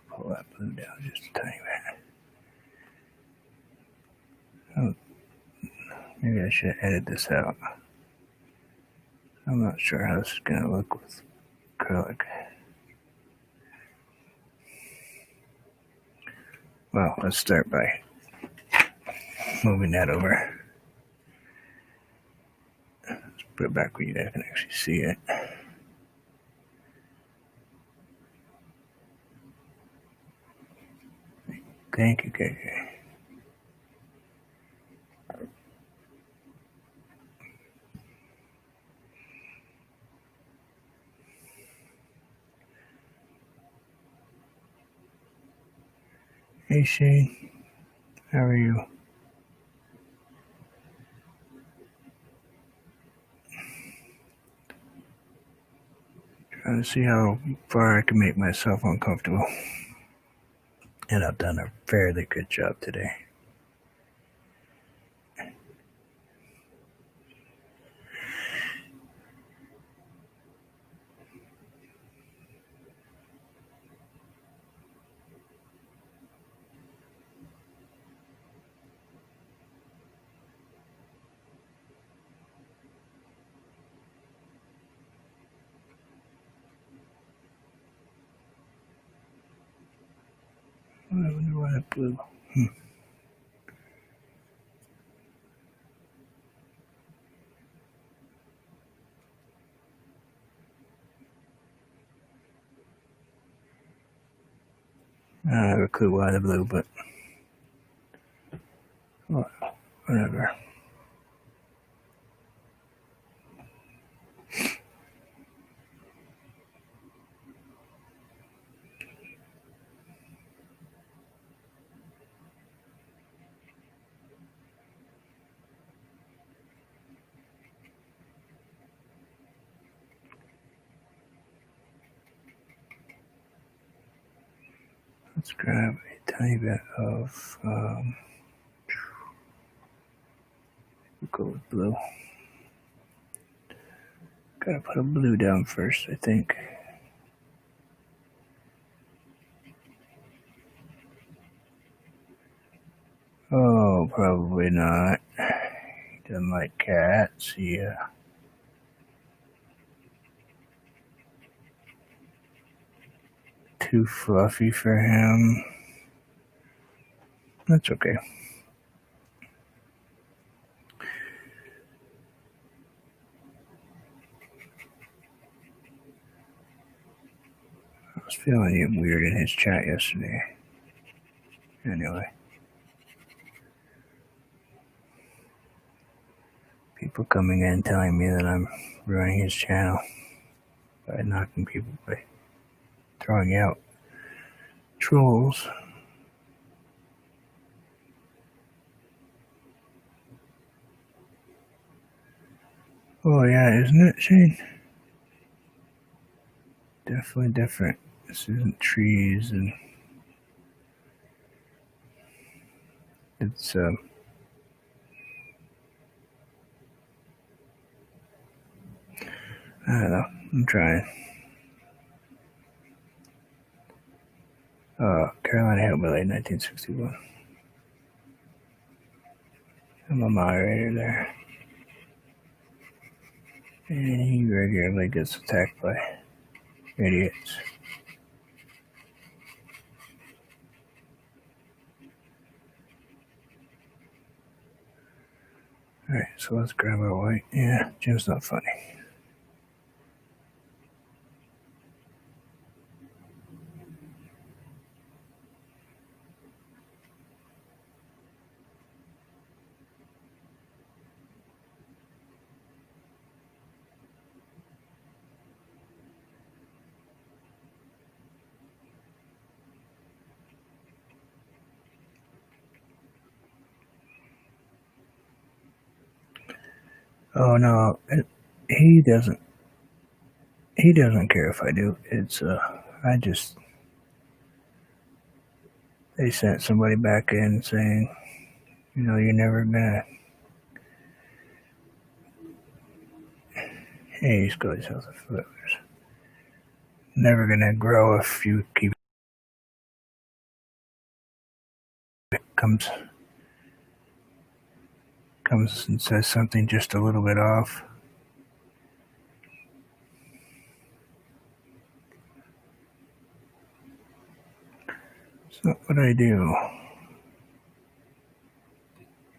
Speaker 1: Pull that blue down just a tiny bit. Oh, maybe I should edit this out. I'm not sure how this is going to look with acrylic. Well, let's start by moving that over. Let's put it back where you guys can actually see it. Thank you, KK. Hey, Shane. How are you? Trying to see how far I can make myself uncomfortable. And I've done a fairly good job today. I wonder why that blue. I don't have a clue why the blue, but whatever. Let's grab a tiny bit of, we'll go with blue. Gotta put a blue down first, I think. Oh, probably not. He doesn't like cats, yeah. Too fluffy for him. That's okay. I was feeling him weird in his chat yesterday. Anyway. People coming in telling me that I'm ruining his channel by knocking people, by throwing out trolls. Oh yeah, isn't it, Shane? Definitely different. This isn't trees, and it's I don't know. I'm trying. Carolina Hillbilly, 1961. I'm a moderator there. And he regularly gets attacked by idiots. Alright, so let's grab our white. Yeah, Jim's not funny. Oh no, he doesn't care if I do. It's they sent somebody back in saying, you're never gonna, hey, he's got his health of never gonna grow if you keep comes and says something just a little bit off. It's not what I do.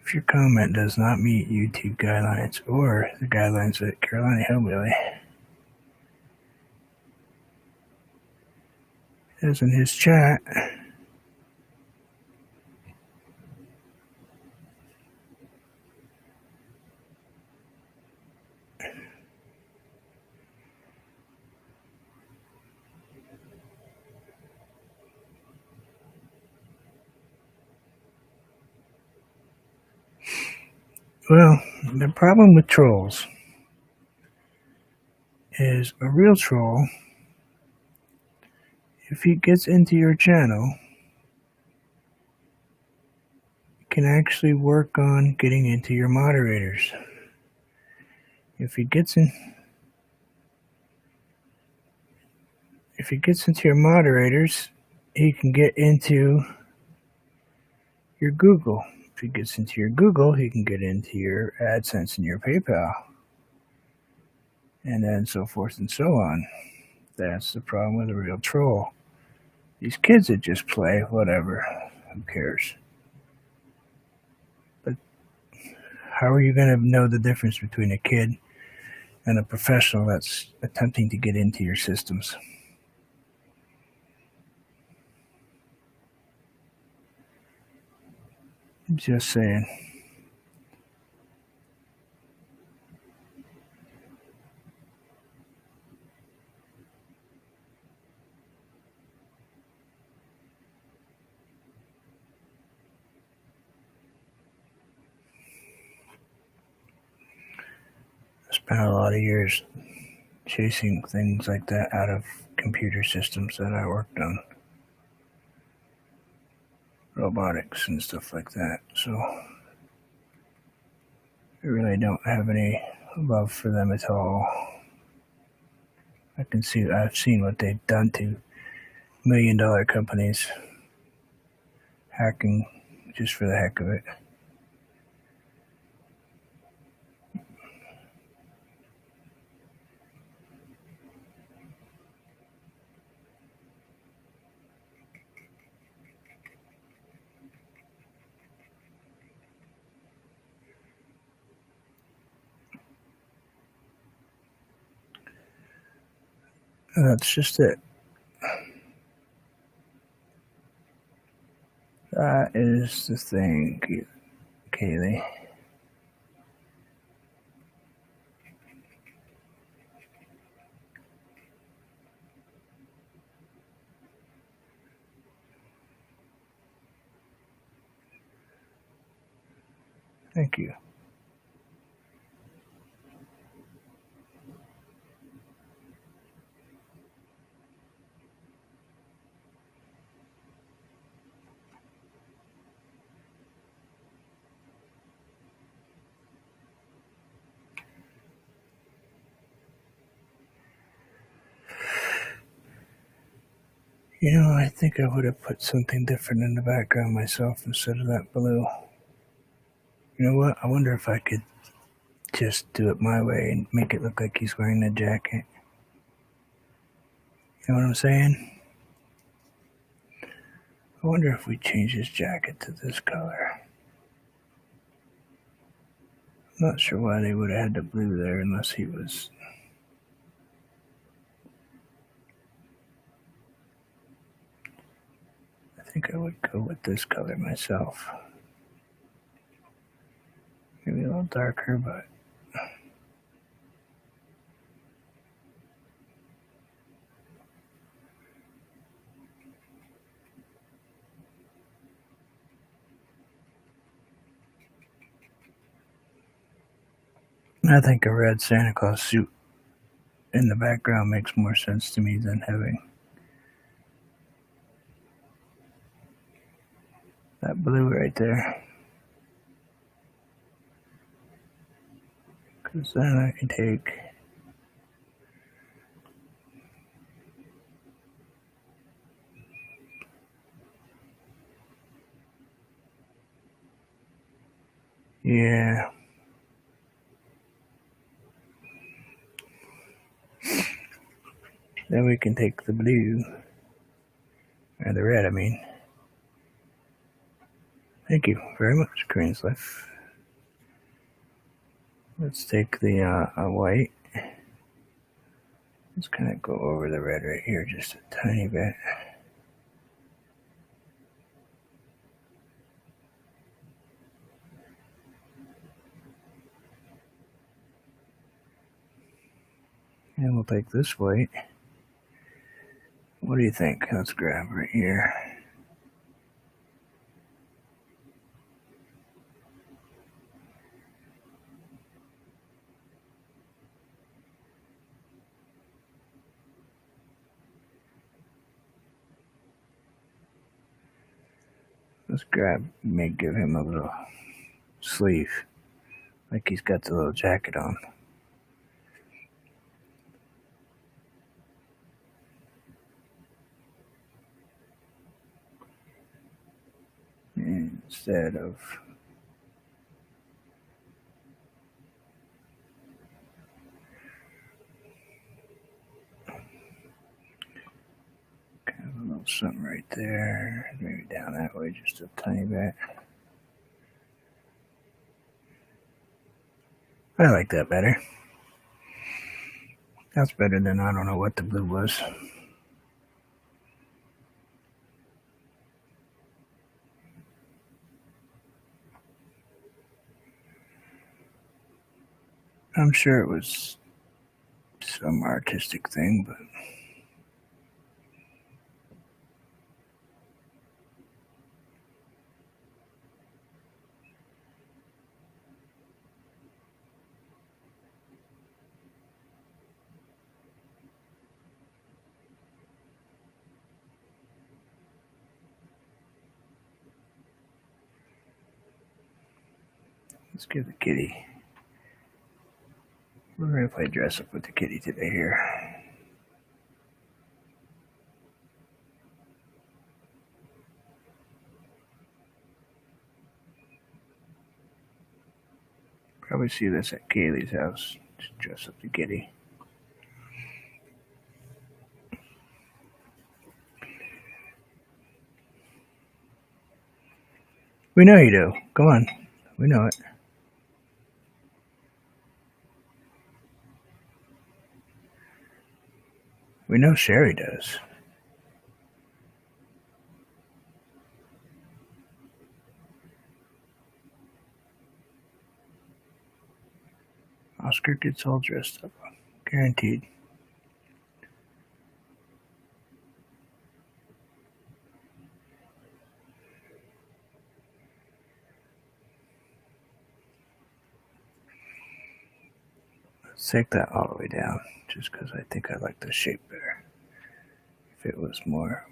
Speaker 1: If your comment does not meet YouTube guidelines or the guidelines at Carolina Hillbilly, as in his chat, well, the problem with trolls is a real troll, if he gets into your channel, can actually work on getting into your moderators. If he gets into your moderators, he can get into your Google. If he gets into your Google, he can get into your AdSense and your PayPal, and then so forth and so on. That's the problem with a real troll. These kids that just play, whatever, who cares? But how are you going to know the difference between a kid and a professional that's attempting to get into your systems? Just saying. I spent a lot of years chasing things like that out of computer systems that I worked on. Robotics and stuff like that. So I really don't have any love for them at all. I've seen what they've done to $1 million companies, hacking just for the heck of it. That's just it. That is the thing, Kaylee. Thank you. You know, I think I would have put something different in the background myself instead of that blue. You know what? I wonder if I could just do it my way and make it look like he's wearing a jacket. You know what I'm saying? I wonder if we change his jacket to this color. I'm not sure why they would have had the blue there unless he was... I think I would go with this color myself. Maybe a little darker, but... I think a red Santa Claus suit in the background makes more sense to me than having that blue right there. Because then I can take... Yeah. Then we can take the blue, or the red, I mean, Thank you very much, Greensleaf. Let's take the white. Let's kind of go over the red right here just a tiny bit. And we'll take this white. What do you think? Let's grab right here. Let's grab, may give him a little sleeve, like he's got the little jacket on. Instead of kind of a little something right there, maybe down that way just a tiny bit. I like that better. That's better than I don't know what the blue was. I'm sure it was some artistic thing, but let's give the kitty. We're going to play dress up with the kitty today here. Probably see this at Kaylee's house. Just dress up the kitty. We know you do. Come on. We know it. We know Sherry does. Oscar gets all dressed up. Guaranteed. Let's take that all the way down, just because I think I like the shape better. If it was more.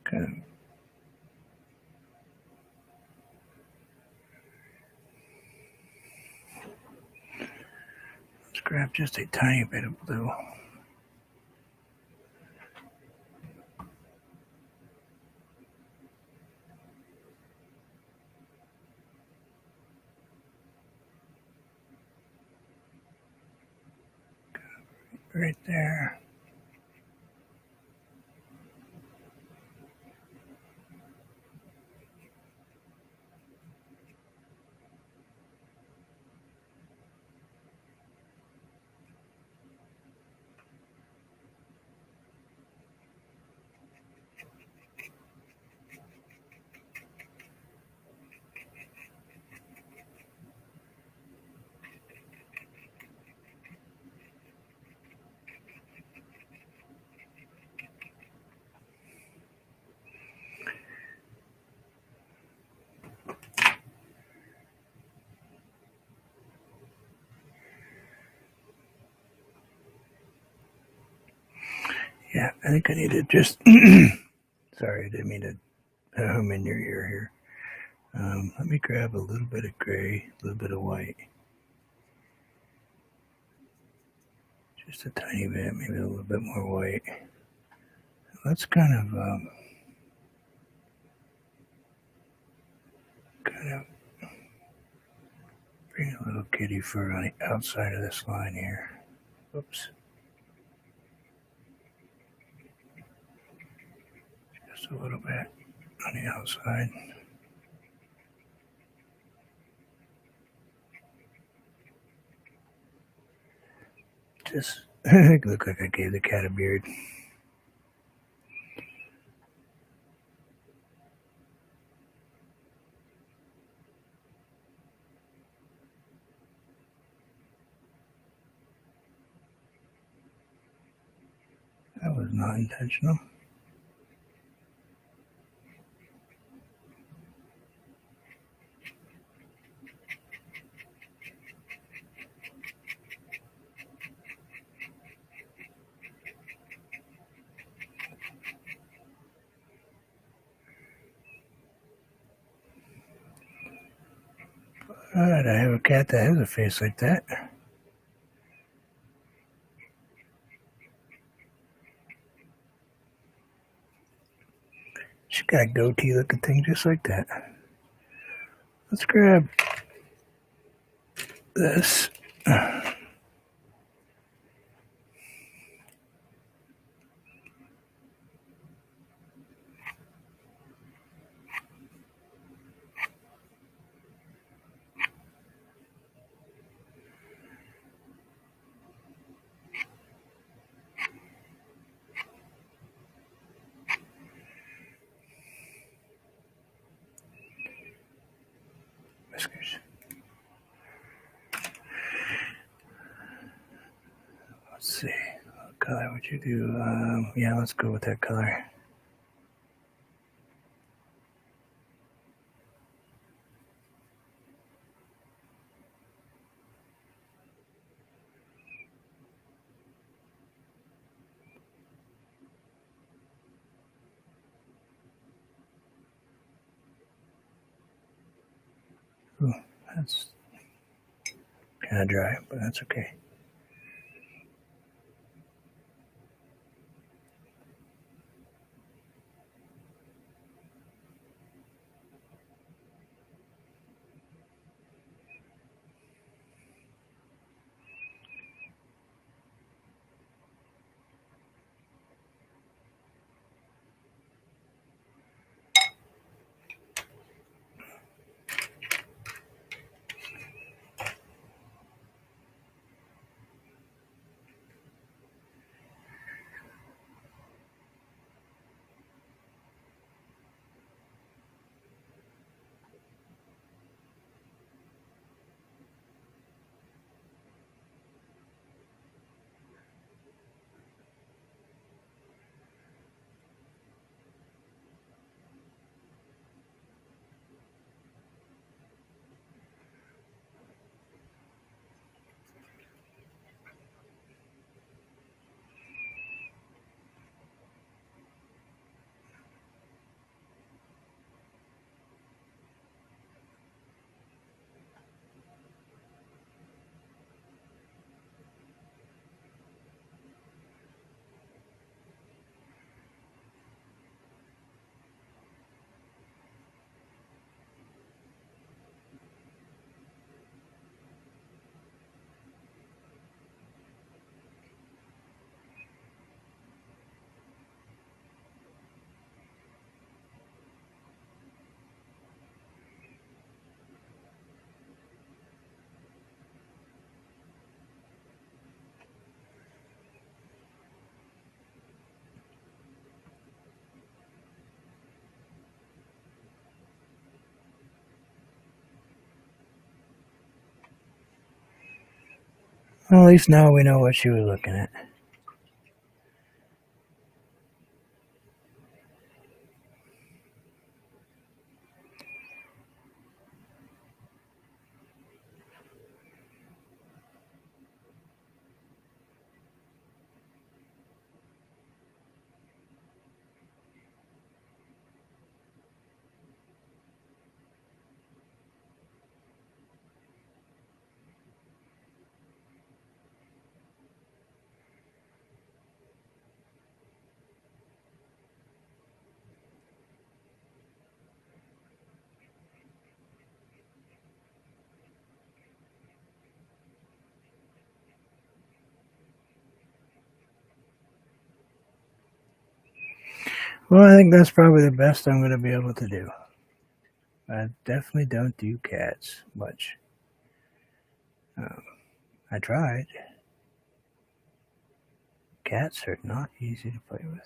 Speaker 1: Kind of. Let's grab just a tiny bit of blue. Right there. Yeah, I think I need to just. Sorry, I didn't mean to hum in your ear here. Let me grab a little bit of gray, a little bit of white. Just a tiny bit, maybe a little bit more white. Let's kind of little kitty fur on the outside of this line here. Oops. Just a little bit on the outside. Just look like I gave the cat a beard. That was not intentional. Alright, I have a cat that has a face like that. She got a goatee looking thing just like that. Let's grab this. Whiskers. Let's see. What color would you do? Yeah, let's go with that color. Ooh, that's kind of dry, but that's okay. Well, at least now we know what she was looking at. Well, I think that's probably the best I'm going to be able to do. I definitely don't do cats much. I tried. Cats are not easy to play with.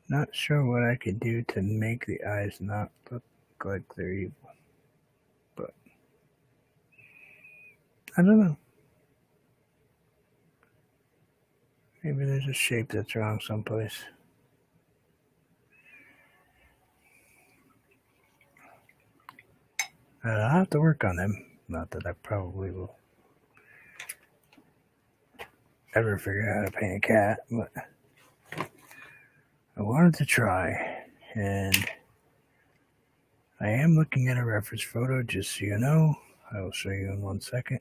Speaker 1: Not sure what I could do to make the eyes not look like they're evil, but I don't know. Maybe there's a shape that's wrong someplace. I'll have to work on them. Not that I probably will ever figure out how to paint a cat, but I wanted to try. And I am looking at a reference photo, just so you know. I will show you in 1 second.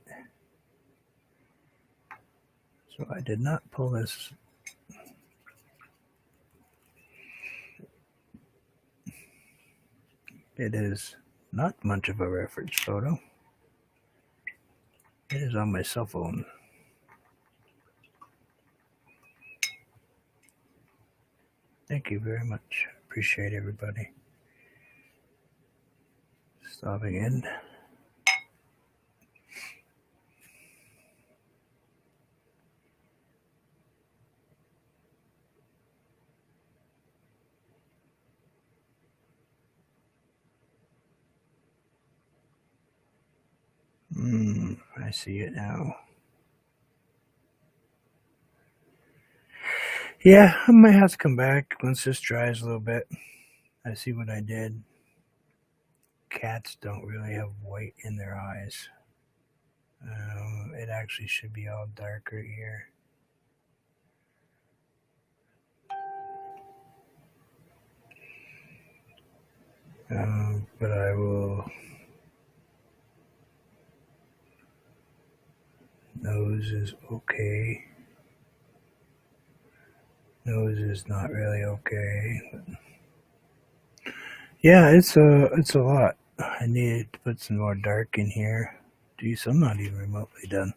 Speaker 1: So I did not pull this. It is not much of a reference photo. It is on my cell phone. Thank you very much. Appreciate everybody stopping in. I see it now. Yeah, I might have to come back once this dries a little bit. I see what I did. Cats don't really have white in their eyes. It actually should be all darker here. But I will. Nose is okay. Nose is not really okay. Yeah, it's a lot. I needed to put some more dark in here. Geez, I'm not even remotely done.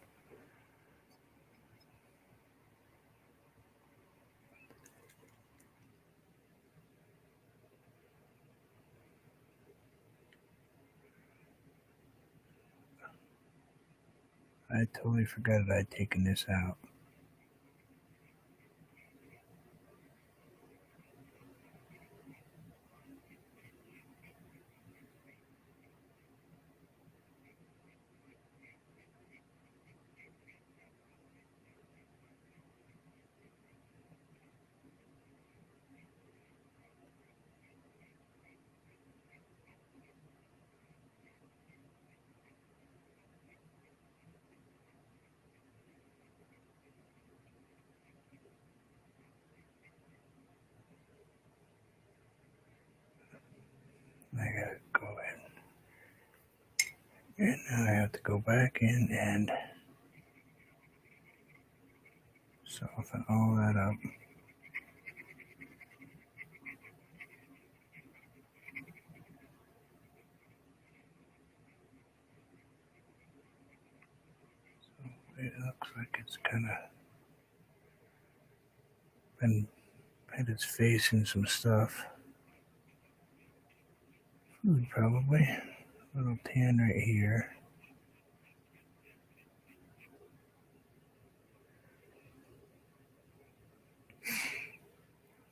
Speaker 1: I totally forgot that I'd taken this out. I gotta go in. And now I have to go back in and soften all that up. It looks like it's kind of been had its face in some stuff. Food probably. A little tan right here.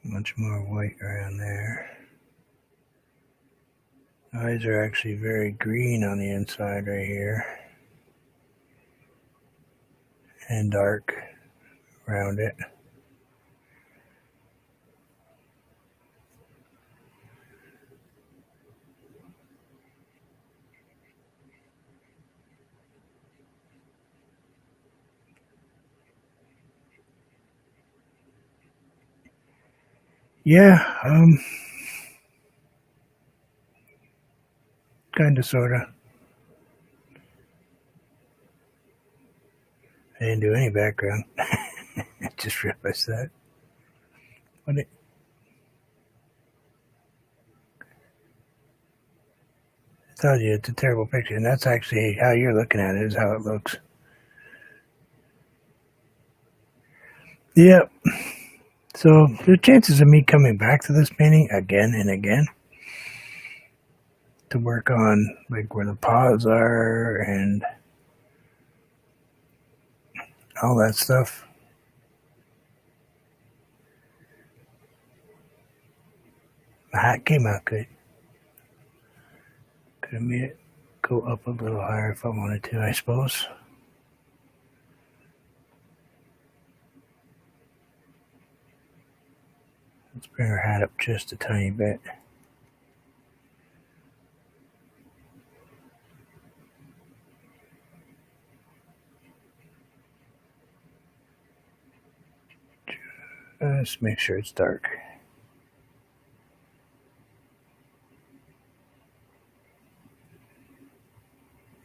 Speaker 1: Much more white around there. Eyes are actually very green on the inside right here. And dark around it. Yeah, kinda, sorta. I didn't do any background. I just realized that. But I told you it's a terrible picture, and that's actually how you're looking at it, is how it looks. Yep. So the chances of me coming back to this painting again and again to work on like where the paws are and all that stuff. The hat came out good. Could have made it go up a little higher if I wanted to, I suppose. Let's bring her hat up just a tiny bit. Just make sure it's dark.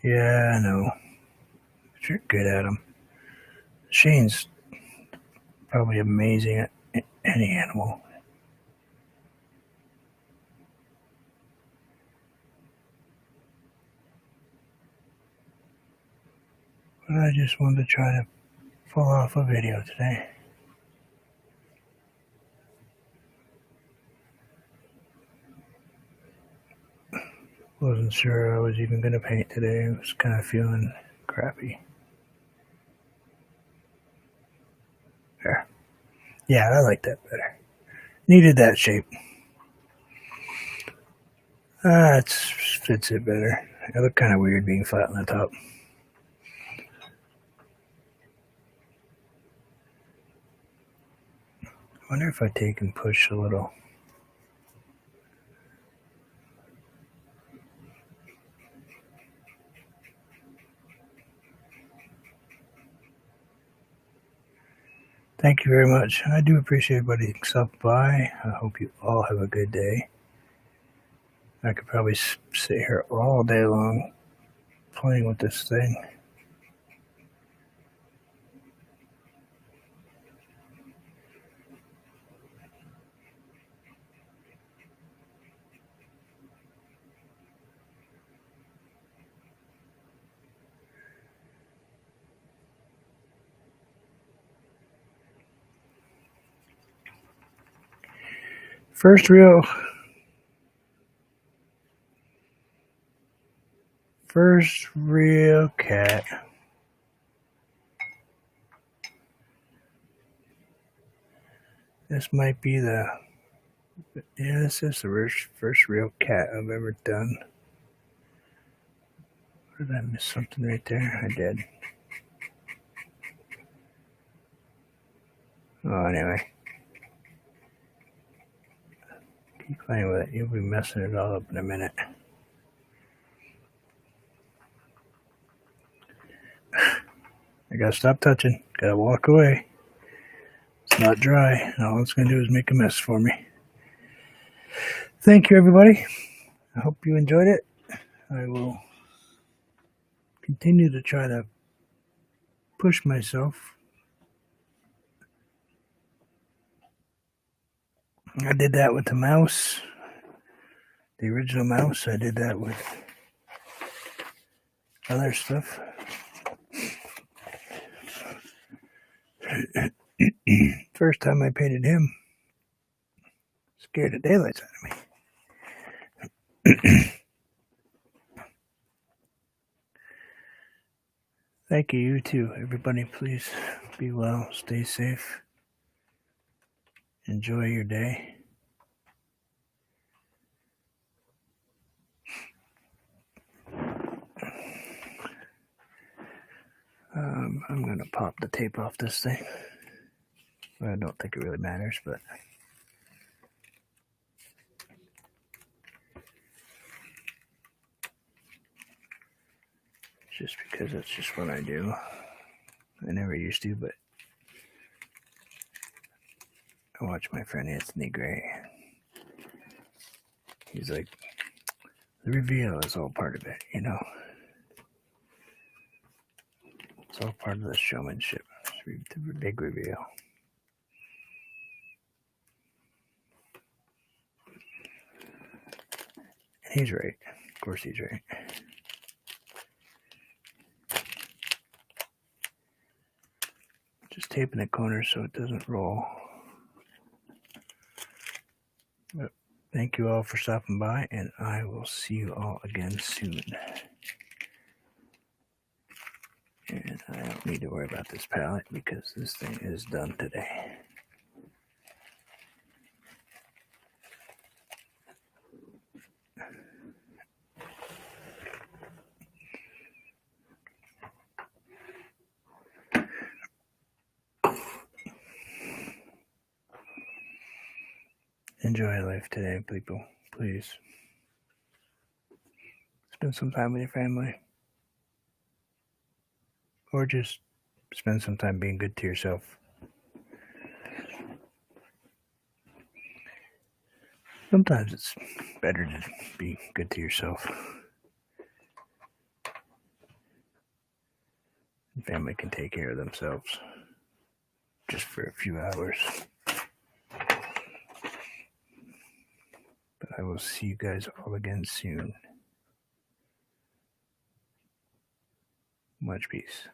Speaker 1: Yeah, I know. But you're good at them. Shane's probably amazing at any animal. But I just wanted to try to pull off a video today. Wasn't sure I was even going to paint today. I was kind of feeling crappy. There. Yeah, I like that better. Needed that shape. It fits it better. It looked kind of weird being flat on the top. I wonder if I take and push a little. Thank you very much. I do appreciate everybody who stopped by. I hope you all have a good day. I could probably sit here all day long playing with this thing. First real cat. This might be this is the first real cat I've ever done. Or did I miss something right there? I did. Oh, anyway. Keep playing with it. You'll be messing it all up in a minute. I gotta stop touching. Gotta walk away. It's not dry. All it's gonna do is make a mess for me. Thank you, everybody. I hope you enjoyed it. I will continue to try to push myself. I did that with the mouse, the original mouse. I did that with other stuff. First time I painted him, scared the daylights out of me. Thank you, you too. Everybody, please be well, stay safe, enjoy your day. I'm going to pop the tape off this thing. I don't think it really matters, but just because that's just what I do. I never used to, but I watch my friend Anthony Gray. He's like, the reveal is all part of it, you know. It's all part of the showmanship. The big reveal. And he's right. Of course he's right. Just taping the corner so it doesn't roll. But thank you all for stopping by, and I will see you all again soon. And I don't need to worry about this palette because this thing is done today. Enjoy life today, people. Please. Spend some time with your family. Or just spend some time being good to yourself. Sometimes it's better to be good to yourself. And family can take care of themselves just for a few hours. But I will see you guys all again soon. Much peace.